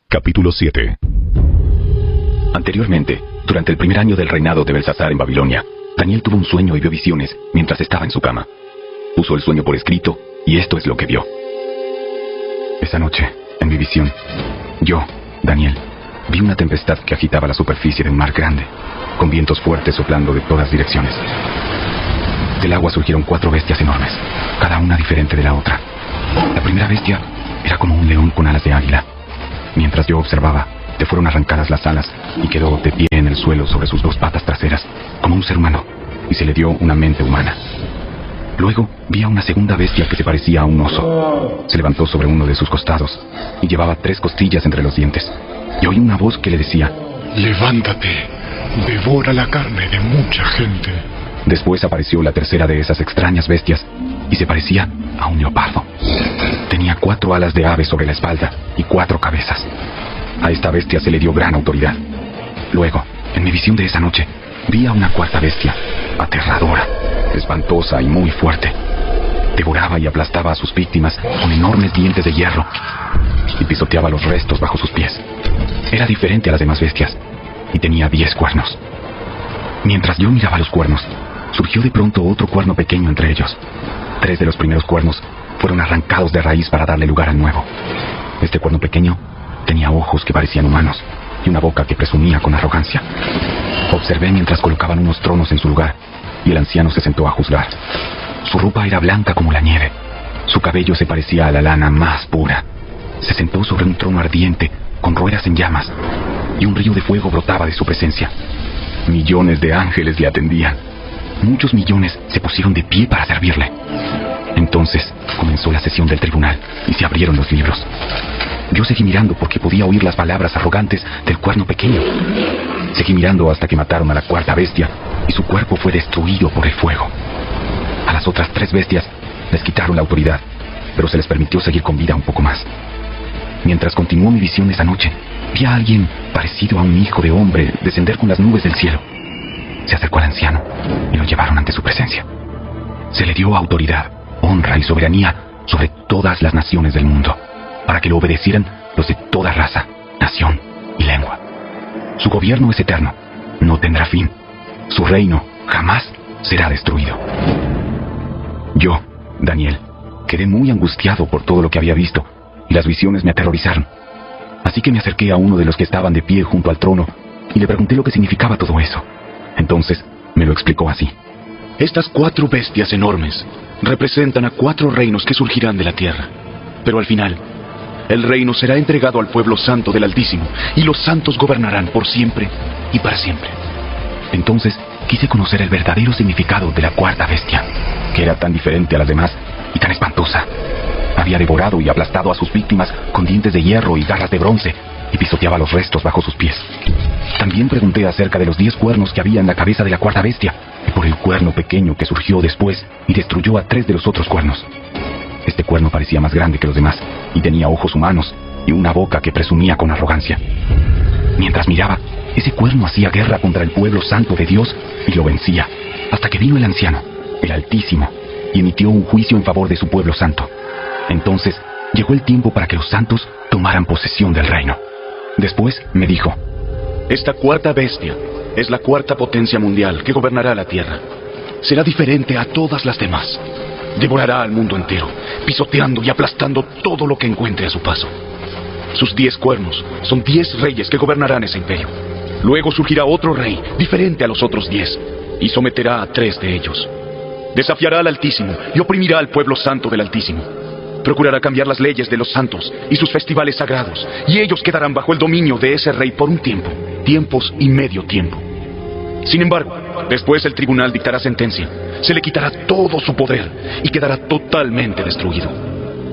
Capítulo 7. Anteriormente, durante el primer año del reinado de Belsasar en Babilonia, Daniel tuvo un sueño y vio visiones mientras estaba en su cama. Puso el sueño por escrito y esto es lo que vio. Esa noche, en mi visión, yo, Daniel, vi una tempestad que agitaba la superficie de un mar grande, con vientos fuertes soplando de todas direcciones. Del agua surgieron 4 bestias enormes, cada una diferente de la otra. La primera bestia era como un león con alas de águila. Mientras yo observaba, le fueron arrancadas las alas y quedó de pie en el suelo sobre sus 2 patas traseras, como un ser humano, y se le dio una mente humana. Luego vi a una segunda bestia que se parecía a un oso. Se levantó sobre uno de sus costados y llevaba 3 costillas entre los dientes. Y oí una voz que le decía: levántate, devora la carne de mucha gente. Después apareció la tercera de esas extrañas bestias y se parecía a un leopardo. Tenía 4 alas de ave sobre la espalda y 4 cabezas. A esta bestia se le dio gran autoridad. Luego, en mi visión de esa noche, vi a una 4ª bestia, aterradora, espantosa y muy fuerte. Devoraba y aplastaba a sus víctimas con enormes dientes de hierro y pisoteaba los restos bajo sus pies. Era diferente a las demás bestias y tenía 10 cuernos. Mientras yo miraba los cuernos, surgió de pronto otro cuerno pequeño entre ellos. 3 de los primeros cuernos fueron arrancados de raíz para darle lugar al nuevo. Este cuerno pequeño tenía ojos que parecían humanos y una boca que presumía con arrogancia. Observé mientras colocaban unos tronos en su lugar y el anciano se sentó a juzgar. Su ropa era blanca como la nieve. Su cabello se parecía a la lana más pura. Se sentó sobre un trono ardiente, con ruedas en llamas, y un río de fuego brotaba de su presencia. Millones de ángeles le atendían. Muchos millones se pusieron de pie para servirle. Entonces comenzó la sesión del tribunal y se abrieron los libros. Yo seguí mirando porque podía oír las palabras arrogantes del cuerno pequeño. Seguí mirando hasta que mataron a la cuarta bestia y su cuerpo fue destruido por el fuego. A las otras 3 bestias les quitaron la autoridad, pero se les permitió seguir con vida un poco más. Mientras continuó mi visión esa noche, vi a alguien parecido a un hijo de hombre descender con las nubes del cielo. Se acercó al anciano y lo llevaron ante su presencia. Se le dio autoridad, honra y soberanía sobre todas las naciones del mundo, para que lo obedecieran los de toda raza, nación y lengua. Su gobierno es eterno, no tendrá fin. Su reino jamás será destruido. Yo, Daniel, quedé muy angustiado por todo lo que había visto, y las visiones me aterrorizaron. Así que me acerqué a uno de los que estaban de pie junto al trono, y le pregunté lo que significaba todo eso. Entonces me lo explicó así. Estas 4 bestias enormes representan a 4 reinos que surgirán de la tierra. Pero al final, el reino será entregado al pueblo santo del Altísimo, y los santos gobernarán por siempre y para siempre. Entonces quise conocer el verdadero significado de la cuarta bestia, que era tan diferente a las demás y tan espantosa. Había devorado y aplastado a sus víctimas con dientes de hierro y garras de bronce, y pisoteaba los restos bajo sus pies. También pregunté acerca de los 10 cuernos que había en la cabeza de la cuarta bestia, y por el cuerno pequeño que surgió después y destruyó a 3 de los otros cuernos. Este cuerno parecía más grande que los demás, y tenía ojos humanos y una boca que presumía con arrogancia. Mientras miraba, ese cuerno hacía guerra contra el pueblo santo de Dios y lo vencía, hasta que vino el anciano, el Altísimo, y emitió un juicio en favor de su pueblo santo. Entonces llegó el tiempo para que los santos tomaran posesión del reino. Después me dijo: esta cuarta bestia es la 4ª potencia mundial que gobernará la tierra. Será diferente a todas las demás. Devorará al mundo entero, pisoteando y aplastando todo lo que encuentre a su paso. Sus 10 cuernos son 10 reyes que gobernarán ese imperio. Luego surgirá otro rey, diferente a los otros 10, y someterá a 3 de ellos. Desafiará al Altísimo y oprimirá al pueblo santo del Altísimo. Procurará cambiar las leyes de los santos y sus festivales sagrados, y ellos quedarán bajo el dominio de ese rey por un tiempo, tiempos y medio tiempo. Sin embargo, después el tribunal dictará sentencia, se le quitará todo su poder y quedará totalmente destruido.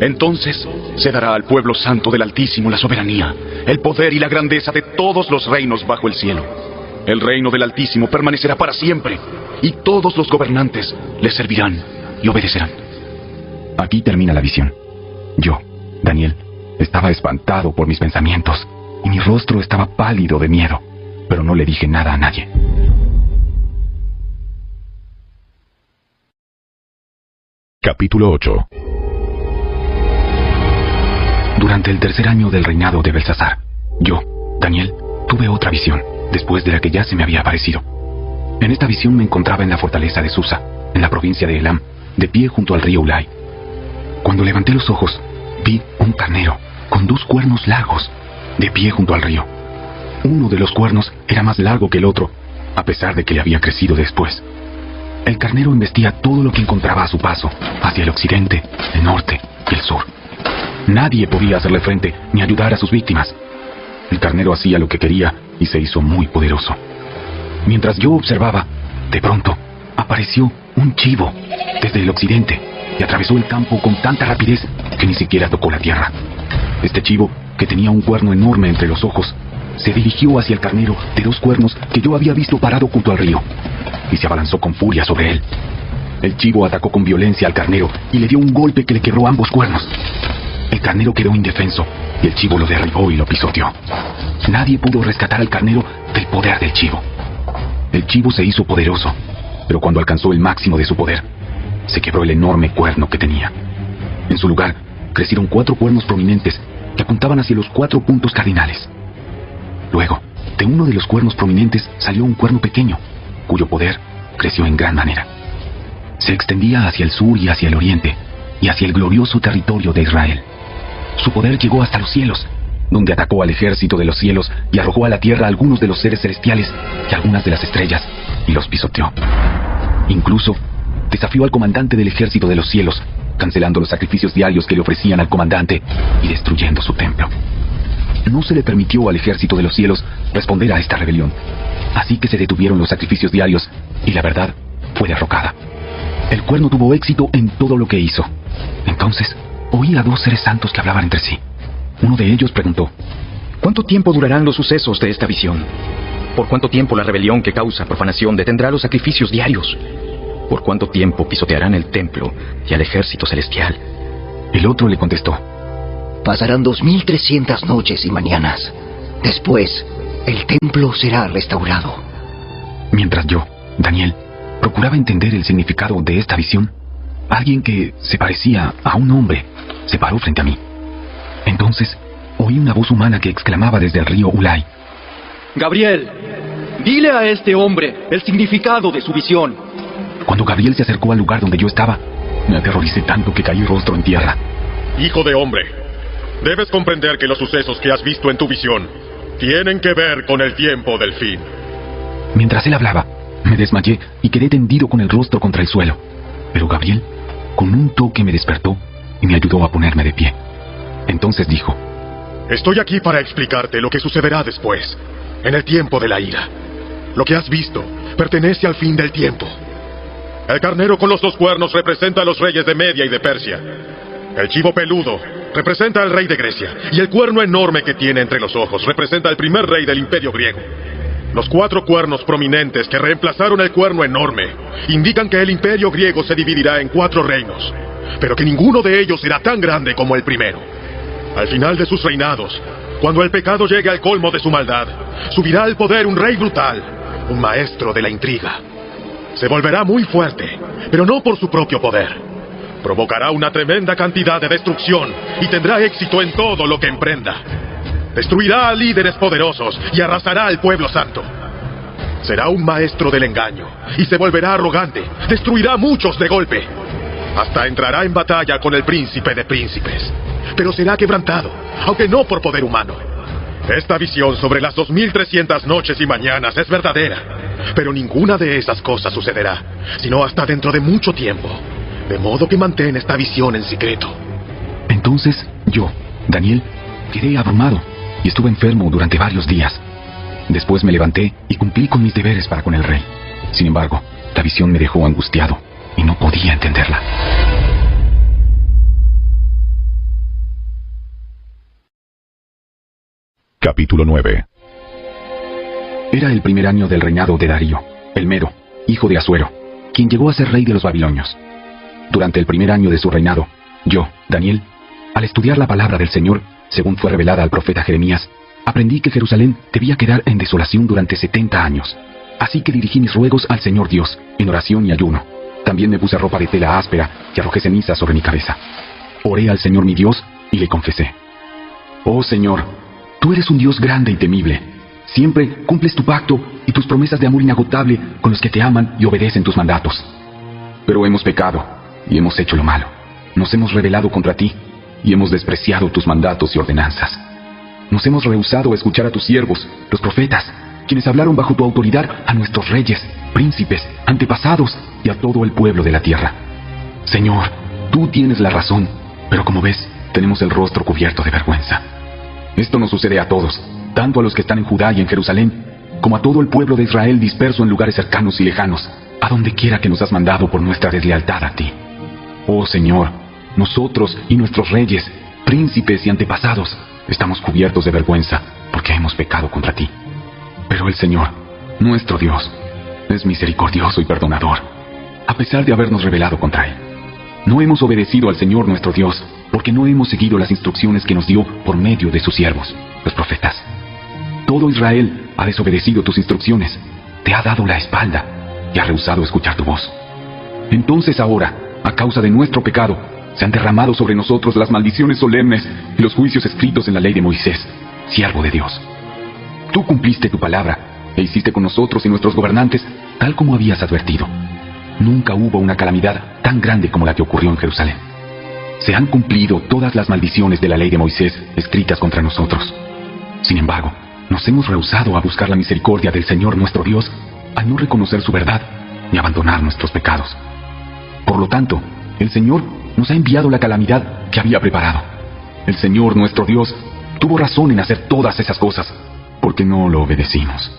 Entonces se dará al pueblo santo del Altísimo la soberanía, el poder y la grandeza de todos los reinos bajo el cielo. El reino del Altísimo permanecerá para siempre, y todos los gobernantes le servirán y obedecerán. Aquí termina la visión. Yo, Daniel, estaba espantado por mis pensamientos, y mi rostro estaba pálido de miedo, pero no le dije nada a nadie. Capítulo 8. Durante el 3er año del reinado de Belsasar, yo, Daniel, tuve otra visión, después de la que ya se me había aparecido. En esta visión me encontraba en la fortaleza de Susa, en la provincia de Elam, de pie junto al río Ulai. Cuando levanté los ojos, vi un carnero con 2 cuernos largos, de pie junto al río. Uno de los cuernos era más largo que el otro, a pesar de que le había crecido después. El carnero embestía todo lo que encontraba a su paso, hacia el occidente, el norte y el sur. Nadie podía hacerle frente ni ayudar a sus víctimas. El carnero hacía lo que quería y se hizo muy poderoso. Mientras yo observaba, de pronto apareció un chivo desde el occidente y atravesó el campo con tanta rapidez que ni siquiera tocó la tierra. Este chivo, que tenía un cuerno enorme entre los ojos, se dirigió hacia el carnero de 2 cuernos que yo había visto parado junto al río, y se abalanzó con furia sobre él. El chivo atacó con violencia al carnero y le dio un golpe que le quebró ambos cuernos. El carnero quedó indefenso y el chivo lo derribó y lo pisoteó. Nadie pudo rescatar al carnero del poder del chivo. El chivo se hizo poderoso, pero cuando alcanzó el máximo de su poder, se quebró el enorme cuerno que tenía. En su lugar, crecieron 4 cuernos prominentes que apuntaban hacia los 4 puntos cardinales. Luego, de uno de los cuernos prominentes salió un cuerno pequeño, cuyo poder creció en gran manera. Se extendía hacia el sur y hacia el oriente, y hacia el glorioso territorio de Israel. Su poder llegó hasta los cielos, donde atacó al ejército de los cielos y arrojó a la tierra a algunos de los seres celestiales y algunas de las estrellas, y los pisoteó. Incluso desafió al comandante del ejército de los cielos, cancelando los sacrificios diarios que le ofrecían al comandante y destruyendo su templo. No se le permitió al ejército de los cielos responder a esta rebelión, así que se detuvieron los sacrificios diarios y la verdad fue derrocada. El Cuerno tuvo éxito en todo lo que hizo. Entonces, oí a 2 seres santos que hablaban entre sí. Uno de ellos preguntó: ¿cuánto tiempo durarán los sucesos de esta visión? ¿Por cuánto tiempo la rebelión que causa profanación detendrá los sacrificios diarios? ¿Por cuánto tiempo pisotearán el templo y al ejército celestial? El otro le contestó: pasarán 2300 noches y mañanas. Después, el templo será restaurado. Mientras yo, Daniel, procuraba entender el significado de esta visión, alguien que se parecía a un hombre se paró frente a mí. Entonces, oí una voz humana que exclamaba desde el río Ulai: Gabriel, dile a este hombre el significado de su visión. Cuando Gabriel se acercó al lugar donde yo estaba, me aterroricé tanto que caí rostro en tierra. Hijo de hombre, debes comprender que los sucesos que has visto en tu visión tienen que ver con el tiempo del fin. Mientras él hablaba, me desmayé y quedé tendido con el rostro contra el suelo. Pero Gabriel, con un toque, me despertó y me ayudó a ponerme de pie. Entonces dijo: estoy aquí para explicarte lo que sucederá después, en el tiempo de la ira. Lo que has visto pertenece al fin del tiempo. El carnero con los 2 cuernos representa a los reyes de Media y de Persia. El chivo peludo representa al rey de Grecia, y el cuerno enorme que tiene entre los ojos representa al primer rey del imperio griego. Los 4 cuernos prominentes que reemplazaron el cuerno enorme indican que el imperio griego se dividirá en 4 reinos, pero que ninguno de ellos será tan grande como el primero. Al final de sus reinados, cuando el pecado llegue al colmo de su maldad, subirá al poder un rey brutal, un maestro de la intriga. Se volverá muy fuerte, pero no por su propio poder. Provocará una tremenda cantidad de destrucción y tendrá éxito en todo lo que emprenda. Destruirá a líderes poderosos y arrasará al pueblo santo. Será un maestro del engaño y se volverá arrogante. Destruirá a muchos de golpe. Hasta entrará en batalla con el príncipe de príncipes. Pero será quebrantado, aunque no por poder humano. Esta visión sobre las 2300 noches y mañanas es verdadera, pero ninguna de esas cosas sucederá, sino hasta dentro de mucho tiempo. De modo que mantén esta visión en secreto. Entonces yo, Daniel, quedé abrumado y estuve enfermo durante varios días. Después me levanté y cumplí con mis deberes para con el rey. Sin embargo, la visión me dejó angustiado y no podía entenderla. Capítulo 9. Era el primer año del reinado de Darío, el Medo, hijo de Asuero, quien llegó a ser rey de los babilonios. Durante el primer año de su reinado, yo, Daniel, al estudiar la palabra del Señor, según fue revelada al profeta Jeremías, aprendí que Jerusalén debía quedar en desolación durante 70 años. Así que dirigí mis ruegos al Señor Dios, en oración y ayuno. También me puse ropa de tela áspera y arrojé ceniza sobre mi cabeza. Oré al Señor mi Dios y le confesé: oh Señor, tú eres un Dios grande y temible. Siempre cumples tu pacto y tus promesas de amor inagotable con los que te aman y obedecen tus mandatos. Pero hemos pecado y hemos hecho lo malo. Nos hemos rebelado contra ti y hemos despreciado tus mandatos y ordenanzas. Nos hemos rehusado a escuchar a tus siervos, los profetas, quienes hablaron bajo tu autoridad a nuestros reyes, príncipes, antepasados y a todo el pueblo de la tierra. Señor, tú tienes la razón, pero como ves, tenemos el rostro cubierto de vergüenza. Esto nos sucede a todos, tanto a los que están en Judá y en Jerusalén, como a todo el pueblo de Israel disperso en lugares cercanos y lejanos, a donde quiera que nos has mandado por nuestra deslealtad a ti. Oh Señor, nosotros y nuestros reyes, príncipes y antepasados, estamos cubiertos de vergüenza porque hemos pecado contra ti. Pero el Señor, nuestro Dios, es misericordioso y perdonador, a pesar de habernos rebelado contra Él. No hemos obedecido al Señor nuestro Dios, porque no hemos seguido las instrucciones que nos dio por medio de sus siervos, los profetas. Todo Israel ha desobedecido tus instrucciones, te ha dado la espalda y ha rehusado escuchar tu voz. Entonces ahora, a causa de nuestro pecado, se han derramado sobre nosotros las maldiciones solemnes y los juicios escritos en la ley de Moisés, siervo de Dios. Tú cumpliste tu palabra e hiciste con nosotros y nuestros gobernantes tal como habías advertido. Nunca hubo una calamidad tan grande como la que ocurrió en Jerusalén. Se han cumplido todas las maldiciones de la ley de Moisés escritas contra nosotros. Sin embargo, nos hemos rehusado a buscar la misericordia del Señor nuestro Dios al no reconocer su verdad y abandonar nuestros pecados. Por lo tanto, el Señor nos ha enviado la calamidad que había preparado. El Señor, nuestro Dios, tuvo razón en hacer todas esas cosas, porque no lo obedecimos.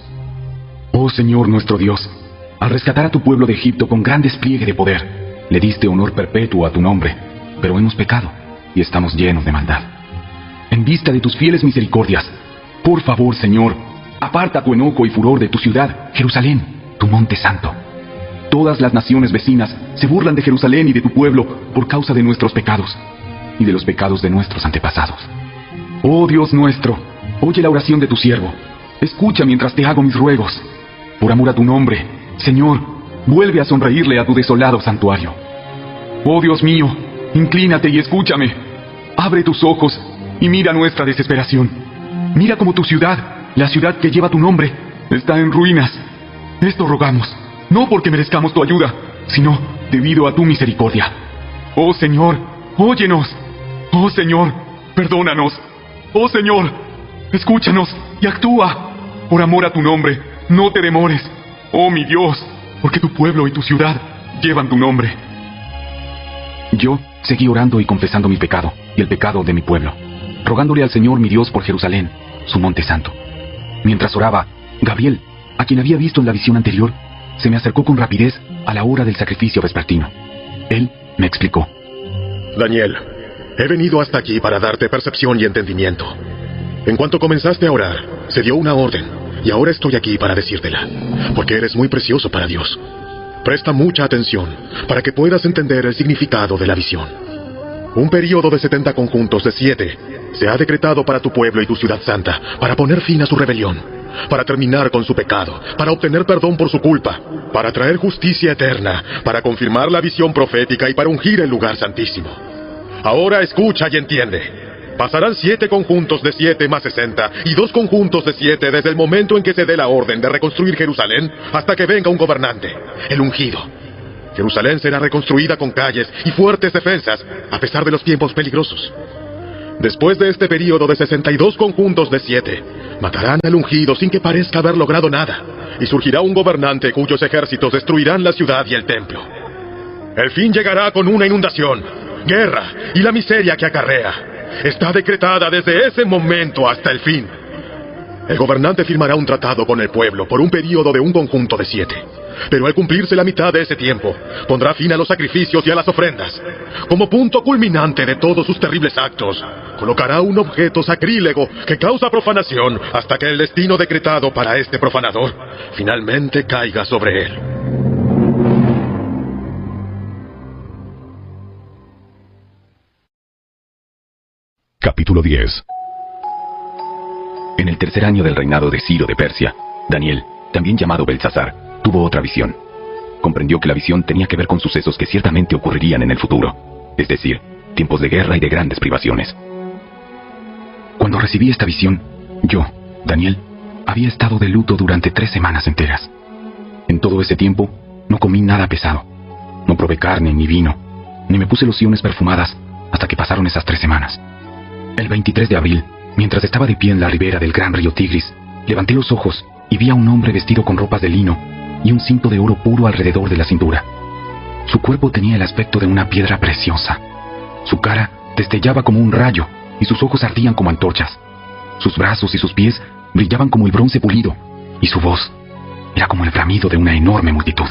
Oh Señor, nuestro Dios, al rescatar a tu pueblo de Egipto con gran despliegue de poder, le diste honor perpetuo a tu nombre, pero hemos pecado y estamos llenos de maldad. En vista de tus fieles misericordias, por favor, Señor, aparta tu enojo y furor de tu ciudad, Jerusalén, tu monte santo. Todas las naciones vecinas se burlan de Jerusalén y de tu pueblo por causa de nuestros pecados y de los pecados de nuestros antepasados. Oh Dios nuestro, oye la oración de tu siervo. Escucha mientras te hago mis ruegos. Por amor a tu nombre, Señor, vuelve a sonreírle a tu desolado santuario. Oh Dios mío, inclínate y escúchame. Abre tus ojos y mira nuestra desesperación. Mira cómo tu ciudad, la ciudad que lleva tu nombre, está en ruinas. Esto rogamos, no porque merezcamos tu ayuda, sino debido a tu misericordia. Oh Señor, óyenos. Oh Señor, perdónanos. Oh Señor, escúchanos y actúa. Por amor a tu nombre, no te demores. Oh mi Dios, porque tu pueblo y tu ciudad llevan tu nombre. Yo seguí orando y confesando mi pecado y el pecado de mi pueblo, rogándole al Señor mi Dios por Jerusalén, su monte santo. Mientras oraba, Gabriel, a quien había visto en la visión anterior, se me acercó con rapidez a la hora del sacrificio vespertino. Él me explicó: Daniel, he venido hasta aquí para darte percepción y entendimiento. En cuanto comenzaste a orar, se dio una orden, y ahora estoy aquí para decírtela, porque eres muy precioso para Dios. Presta mucha atención para que puedas entender el significado de la visión. Un período de 70 conjuntos de 7 se ha decretado para tu pueblo y tu ciudad santa, para poner fin a su rebelión, para terminar con su pecado, para obtener perdón por su culpa, para traer justicia eterna, para confirmar la visión profética y para ungir el lugar santísimo. Ahora escucha y entiende. Pasarán 7 conjuntos de 7 más 60 y 2 conjuntos de 7 desde el momento en que se dé la orden de reconstruir Jerusalén hasta que venga un gobernante, el ungido. Jerusalén será reconstruida con calles y fuertes defensas, a pesar de los tiempos peligrosos. Después de este período de 62 conjuntos de 7, matarán al ungido sin que parezca haber logrado nada, y surgirá un gobernante cuyos ejércitos destruirán la ciudad y el templo. El fin llegará con una inundación, guerra y la miseria que acarrea. Está decretada desde ese momento hasta el fin. El gobernante firmará un tratado con el pueblo por un período de un conjunto de 7. Pero al cumplirse la mitad de ese tiempo, pondrá fin a los sacrificios y a las ofrendas. Como punto culminante de todos sus terribles actos, colocará un objeto sacrílego que causa profanación hasta que el destino decretado para este profanador finalmente caiga sobre él. Capítulo 10. En el tercer año del reinado de Ciro de Persia, Daniel, también llamado Belsasar, tuvo otra visión. Comprendió que la visión tenía que ver con sucesos que ciertamente ocurrirían en el futuro, es decir, tiempos de guerra y de grandes privaciones. Cuando recibí esta visión, yo, Daniel, había estado de luto durante 3 semanas enteras. En todo ese tiempo, no comí nada pesado. No probé carne ni vino, ni me puse lociones perfumadas hasta que pasaron esas 3 semanas. El 23 de abril, mientras estaba de pie en la ribera del gran río Tigris, levanté los ojos y vi a un hombre vestido con ropas de lino y un cinto de oro puro alrededor de la cintura. Su cuerpo tenía el aspecto de una piedra preciosa. Su cara destellaba como un rayo y sus ojos ardían como antorchas. Sus brazos y sus pies brillaban como el bronce pulido y su voz era como el bramido de una enorme multitud.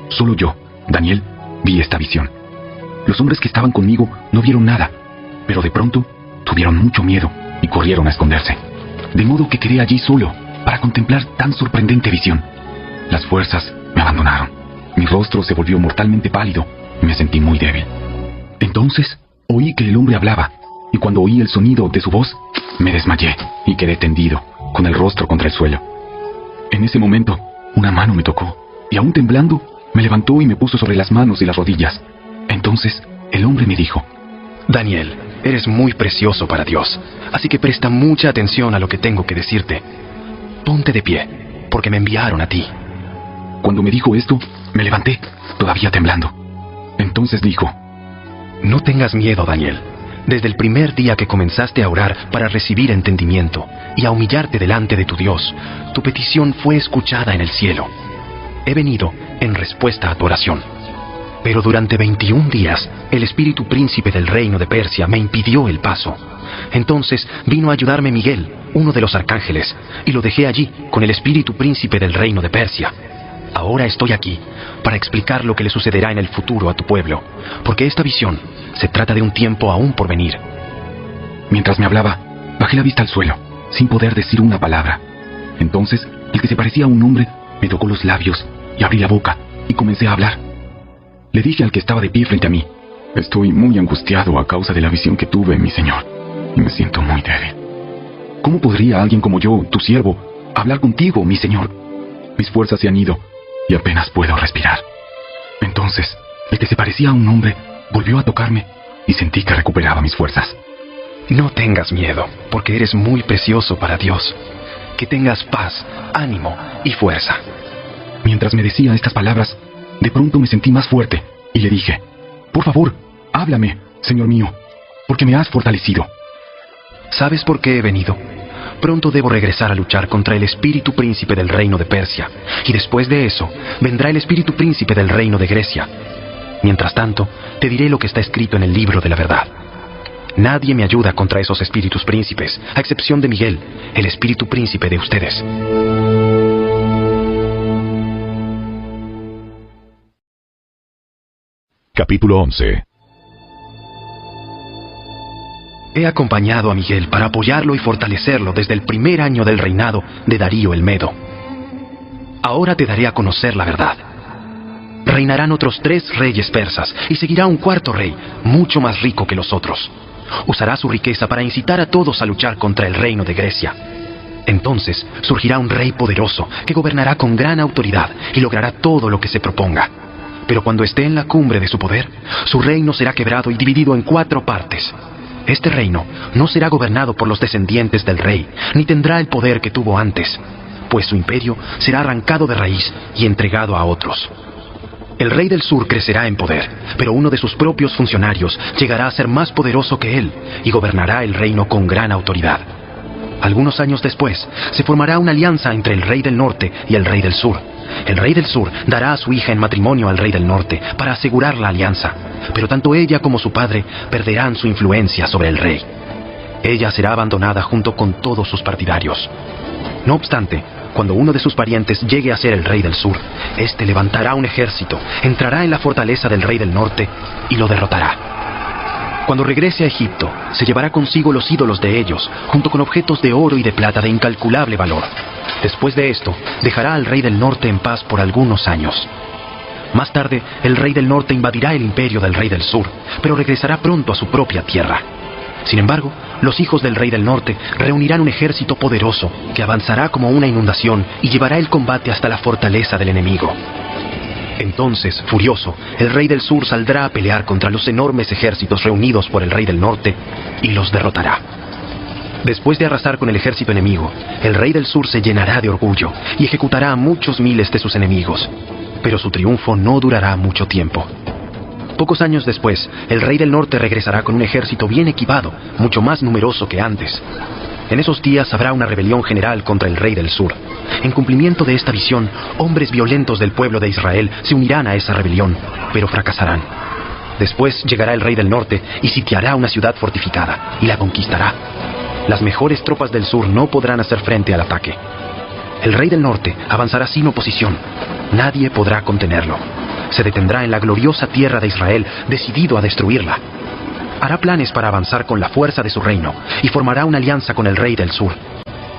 Solo yo, Daniel, vi esta visión. Los hombres que estaban conmigo no vieron nada, pero de pronto tuvieron mucho miedo y corrieron a esconderse. De modo que quedé allí solo para contemplar tan sorprendente visión. Las fuerzas me abandonaron. Mi rostro se volvió mortalmente pálido y me sentí muy débil. Entonces oí que el hombre hablaba, y cuando oí el sonido de su voz, me desmayé y quedé tendido, con el rostro contra el suelo. En ese momento, una mano me tocó, y aún temblando, me levantó y me puso sobre las manos y las rodillas. Entonces el hombre me dijo: Daniel, eres muy precioso para Dios, así que presta mucha atención a lo que tengo que decirte. Ponte de pie, porque me enviaron a ti. Cuando me dijo esto, me levanté, todavía temblando. Entonces dijo: No tengas miedo, Daniel. Desde el primer día que comenzaste a orar para recibir entendimiento y a humillarte delante de tu Dios, tu petición fue escuchada en el cielo. He venido en respuesta a tu oración. Pero durante 21 días, el espíritu príncipe del reino de Persia me impidió el paso. Entonces vino a ayudarme Miguel, uno de los arcángeles, y lo dejé allí con el espíritu príncipe del reino de Persia. Ahora estoy aquí para explicar lo que le sucederá en el futuro a tu pueblo, porque esta visión se trata de un tiempo aún por venir. Mientras me hablaba, bajé la vista al suelo, sin poder decir una palabra. Entonces, el que se parecía a un hombre me tocó los labios y abrí la boca y comencé a hablar. Le dije al que estaba de pie frente a mí: estoy muy angustiado a causa de la visión que tuve, mi señor, y me siento muy débil. ¿Cómo podría alguien como yo, tu siervo, hablar contigo, mi señor? Mis fuerzas se han ido y apenas puedo respirar. Entonces, el que se parecía a un hombre volvió a tocarme y sentí que recuperaba mis fuerzas. No tengas miedo, porque eres muy precioso para Dios. Que tengas paz, ánimo y fuerza. Mientras me decía estas palabras, de pronto me sentí más fuerte y le dije: por favor, háblame, señor mío, porque me has fortalecido. ¿Sabes por qué he venido? Pronto debo regresar a luchar contra el espíritu príncipe del reino de Persia, y después de eso vendrá el espíritu príncipe del reino de Grecia. Mientras tanto, te diré lo que está escrito en el libro de la verdad. Nadie me ayuda contra esos espíritus príncipes, a excepción de Miguel, el espíritu príncipe de ustedes. Capítulo 11. He acompañado a Miguel para apoyarlo y fortalecerlo desde el primer año del reinado de Darío el Medo. Ahora te daré a conocer la verdad. Reinarán otros 3 reyes persas y seguirá un 4º rey, mucho más rico que los otros. Usará su riqueza para incitar a todos a luchar contra el reino de Grecia. Entonces surgirá un rey poderoso que gobernará con gran autoridad y logrará todo lo que se proponga. Pero cuando esté en la cumbre de su poder, su reino será quebrado y dividido en 4 partes. Este reino no será gobernado por los descendientes del rey, ni tendrá el poder que tuvo antes, pues su imperio será arrancado de raíz y entregado a otros. El rey del sur crecerá en poder, pero uno de sus propios funcionarios llegará a ser más poderoso que él y gobernará el reino con gran autoridad. Algunos años después, se formará una alianza entre el rey del norte y el rey del sur. El rey del sur dará a su hija en matrimonio al rey del norte para asegurar la alianza, pero tanto ella como su padre perderán su influencia sobre el rey. Ella será abandonada junto con todos sus partidarios. No obstante, cuando uno de sus parientes llegue a ser el rey del sur, éste levantará un ejército, entrará en la fortaleza del rey del norte y lo derrotará. Cuando regrese a Egipto, se llevará consigo los ídolos de ellos, junto con objetos de oro y de plata de incalculable valor. Después de esto, dejará al rey del norte en paz por algunos años. Más tarde, el rey del norte invadirá el imperio del rey del sur, pero regresará pronto a su propia tierra. Sin embargo, los hijos del rey del norte reunirán un ejército poderoso que avanzará como una inundación y llevará el combate hasta la fortaleza del enemigo. Entonces, furioso, el rey del sur saldrá a pelear contra los enormes ejércitos reunidos por el rey del norte y los derrotará. Después de arrasar con el ejército enemigo, el rey del sur se llenará de orgullo y ejecutará a muchos miles de sus enemigos. Pero su triunfo no durará mucho tiempo. Pocos años después, el rey del norte regresará con un ejército bien equipado, mucho más numeroso que antes. En esos días habrá una rebelión general contra el rey del sur. En cumplimiento de esta visión, hombres violentos del pueblo de Israel se unirán a esa rebelión, pero fracasarán. Después llegará el rey del norte y sitiará una ciudad fortificada, y la conquistará. Las mejores tropas del sur no podrán hacer frente al ataque. El rey del norte avanzará sin oposición. Nadie podrá contenerlo. Se detendrá en la gloriosa tierra de Israel, decidido a destruirla. Hará planes para avanzar con la fuerza de su reino y formará una alianza con el rey del sur.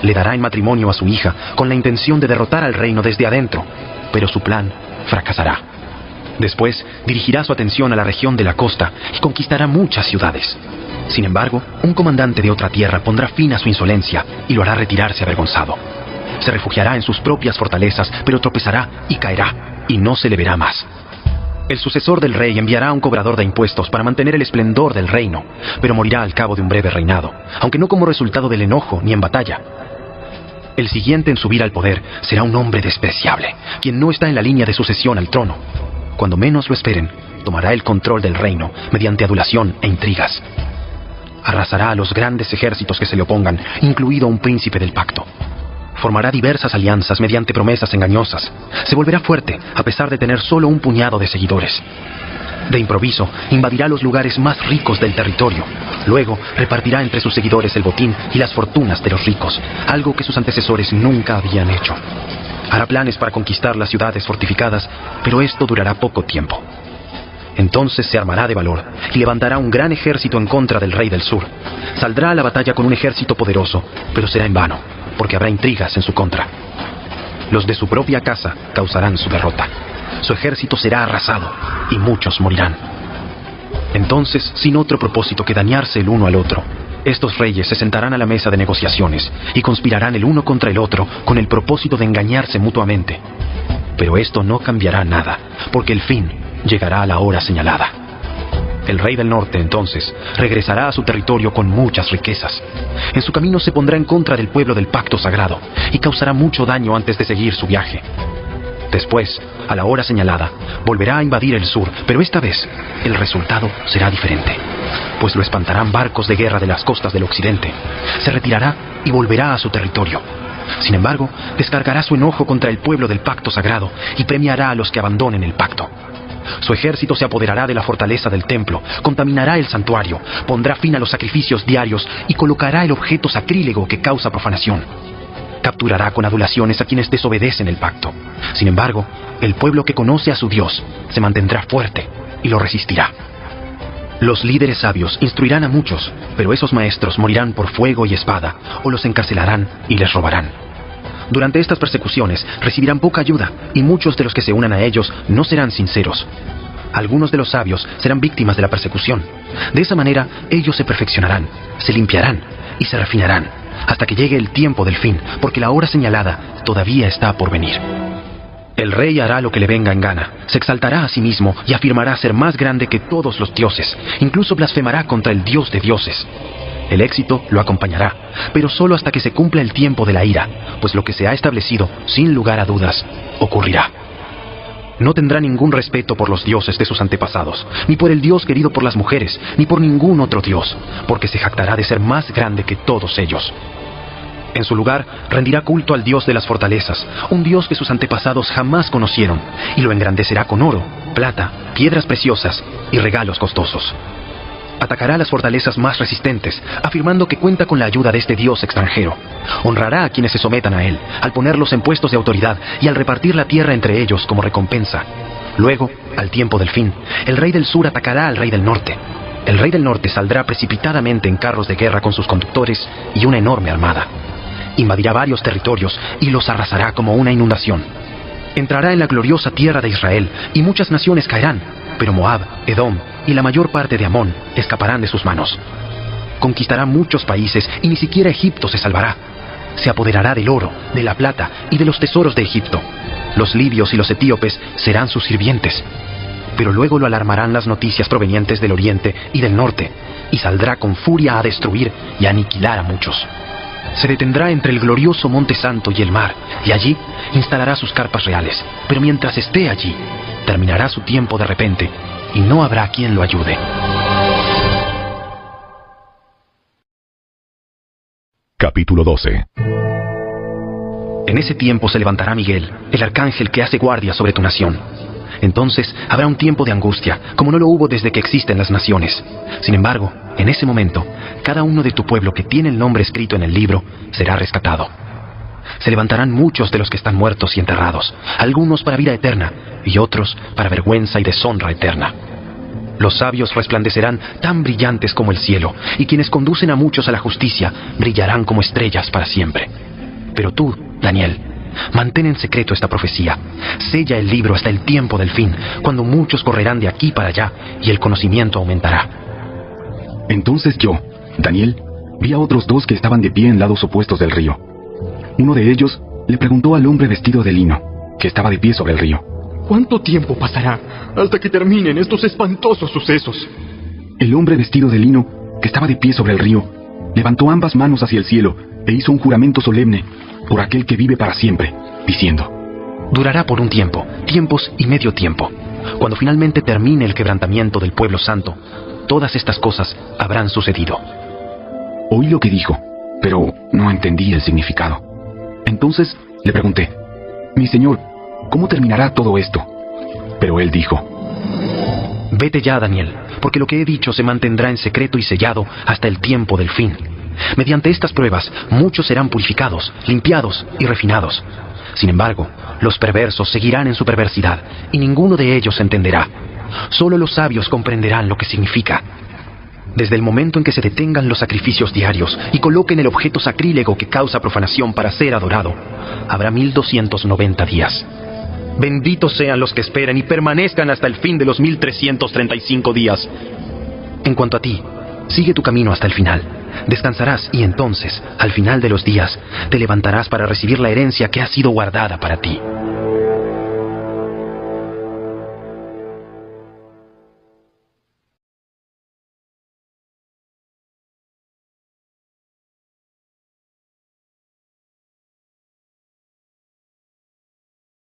Le dará en matrimonio a su hija con la intención de derrotar al reino desde adentro, pero su plan fracasará. Después dirigirá su atención a la región de la costa y conquistará muchas ciudades. Sin embargo, un comandante de otra tierra pondrá fin a su insolencia y lo hará retirarse avergonzado. Se refugiará en sus propias fortalezas, pero tropezará y caerá, y no se le verá más. El sucesor del rey enviará a un cobrador de impuestos para mantener el esplendor del reino, pero morirá al cabo de un breve reinado, aunque no como resultado del enojo ni en batalla. El siguiente en subir al poder será un hombre despreciable, quien no está en la línea de sucesión al trono. Cuando menos lo esperen, tomará el control del reino mediante adulación e intrigas. Arrasará a los grandes ejércitos que se le opongan, incluido un príncipe del pacto. Formará diversas alianzas mediante promesas engañosas. Se volverá fuerte, a pesar de tener solo un puñado de seguidores. De improviso, invadirá los lugares más ricos del territorio. Luego, repartirá entre sus seguidores el botín y las fortunas de los ricos, algo que sus antecesores nunca habían hecho. Hará planes para conquistar las ciudades fortificadas, pero esto durará poco tiempo. Entonces se armará de valor y levantará un gran ejército en contra del rey del sur. Saldrá a la batalla con un ejército poderoso, pero será en vano, porque habrá intrigas en su contra. Los de su propia casa causarán su derrota. Su ejército será arrasado y muchos morirán. Entonces, sin otro propósito que dañarse el uno al otro, estos reyes se sentarán a la mesa de negociaciones y conspirarán el uno contra el otro con el propósito de engañarse mutuamente. Pero esto no cambiará nada, porque el fin llegará a la hora señalada. El rey del norte, entonces, regresará a su territorio con muchas riquezas. En su camino se pondrá en contra del pueblo del pacto sagrado y causará mucho daño antes de seguir su viaje. Después, a la hora señalada, volverá a invadir el sur, pero esta vez el resultado será diferente, pues lo espantarán barcos de guerra de las costas del occidente. Se retirará y volverá a su territorio. Sin embargo, descargará su enojo contra el pueblo del pacto sagrado y premiará a los que abandonen el pacto. Su ejército se apoderará de la fortaleza del templo, contaminará el santuario, pondrá fin a los sacrificios diarios y colocará el objeto sacrílego que causa profanación. Capturará con adulaciones a quienes desobedecen el pacto. Sin embargo, el pueblo que conoce a su Dios se mantendrá fuerte y lo resistirá. Los líderes sabios instruirán a muchos, pero esos maestros morirán por fuego y espada, o los encarcelarán y les robarán. Durante estas persecuciones recibirán poca ayuda, y muchos de los que se unan a ellos no serán sinceros. Algunos de los sabios serán víctimas de la persecución. De esa manera, ellos se perfeccionarán, se limpiarán y se refinarán, hasta que llegue el tiempo del fin, porque la hora señalada todavía está por venir. El rey hará lo que le venga en gana, se exaltará a sí mismo y afirmará ser más grande que todos los dioses, incluso blasfemará contra el Dios de dioses. El éxito lo acompañará, pero solo hasta que se cumpla el tiempo de la ira, pues lo que se ha establecido, sin lugar a dudas, ocurrirá. No tendrá ningún respeto por los dioses de sus antepasados, ni por el Dios querido por las mujeres, ni por ningún otro Dios, porque se jactará de ser más grande que todos ellos. En su lugar, rendirá culto al Dios de las fortalezas, un Dios que sus antepasados jamás conocieron, y lo engrandecerá con oro, plata, piedras preciosas y regalos costosos. Atacará las fortalezas más resistentes, afirmando que cuenta con la ayuda de este Dios extranjero. Honrará a quienes se sometan a él, al ponerlos en puestos de autoridad y al repartir la tierra entre ellos como recompensa. Luego, al tiempo del fin, el rey del sur atacará al rey del norte. El rey del norte saldrá precipitadamente en carros de guerra con sus conductores y una enorme armada. Invadirá varios territorios y los arrasará como una inundación. Entrará en la gloriosa tierra de Israel y muchas naciones caerán, pero Moab, Edom y la mayor parte de Amón escaparán de sus manos. Conquistará muchos países y ni siquiera Egipto se salvará. Se apoderará del oro, de la plata y de los tesoros de Egipto. Los libios y los etíopes serán sus sirvientes. Pero luego lo alarmarán las noticias provenientes del oriente y del norte, y saldrá con furia a destruir y a aniquilar a muchos. Se detendrá entre el glorioso Monte Santo y el mar, y allí instalará sus carpas reales. Pero mientras esté allí, terminará su tiempo de repente, y no habrá quien lo ayude. Capítulo 12. En ese tiempo se levantará Miguel, el arcángel que hace guardia sobre tu nación. Entonces habrá un tiempo de angustia, como no lo hubo desde que existen las naciones. Sin embargo, en ese momento, cada uno de tu pueblo que tiene el nombre escrito en el libro será rescatado. Se levantarán muchos de los que están muertos y enterrados, algunos para vida eterna y otros para vergüenza y deshonra eterna. Los sabios resplandecerán tan brillantes como el cielo, y quienes conducen a muchos a la justicia brillarán como estrellas para siempre. Pero tú, Daniel, mantén en secreto esta profecía. Sella el libro hasta el tiempo del fin, cuando muchos correrán de aquí para allá y el conocimiento aumentará. Entonces yo, Daniel, vi a otros dos que estaban de pie en lados opuestos del río. Uno de ellos le preguntó al hombre vestido de lino, que estaba de pie sobre el río: ¿cuánto tiempo pasará hasta que terminen estos espantosos sucesos? El hombre vestido de lino, que estaba de pie sobre el río, levantó ambas manos hacia el cielo e hizo un juramento solemne por aquel que vive para siempre, diciendo: durará por un tiempo, tiempos y medio tiempo. Cuando finalmente termine el quebrantamiento del pueblo santo, todas estas cosas habrán sucedido. Oí lo que dijo, pero no entendí el significado. Entonces le pregunté: mi señor, ¿cómo terminará todo esto? Pero él dijo: Vete ya, Daniel, porque lo que he dicho se mantendrá en secreto y sellado hasta el tiempo del fin. Mediante estas pruebas, muchos serán purificados, limpiados y refinados. Sin embargo, los perversos seguirán en su perversidad, y ninguno de ellos entenderá. Solo los sabios comprenderán lo que significa. Desde el momento en que se detengan los sacrificios diarios y coloquen el objeto sacrílego que causa profanación para ser adorado, habrá 1290 días. Benditos sean los que esperen y permanezcan hasta el fin de los 1335 días. En cuanto a ti, sigue tu camino hasta el final. Descansarás y entonces, al final de los días, te levantarás para recibir la herencia que ha sido guardada para ti.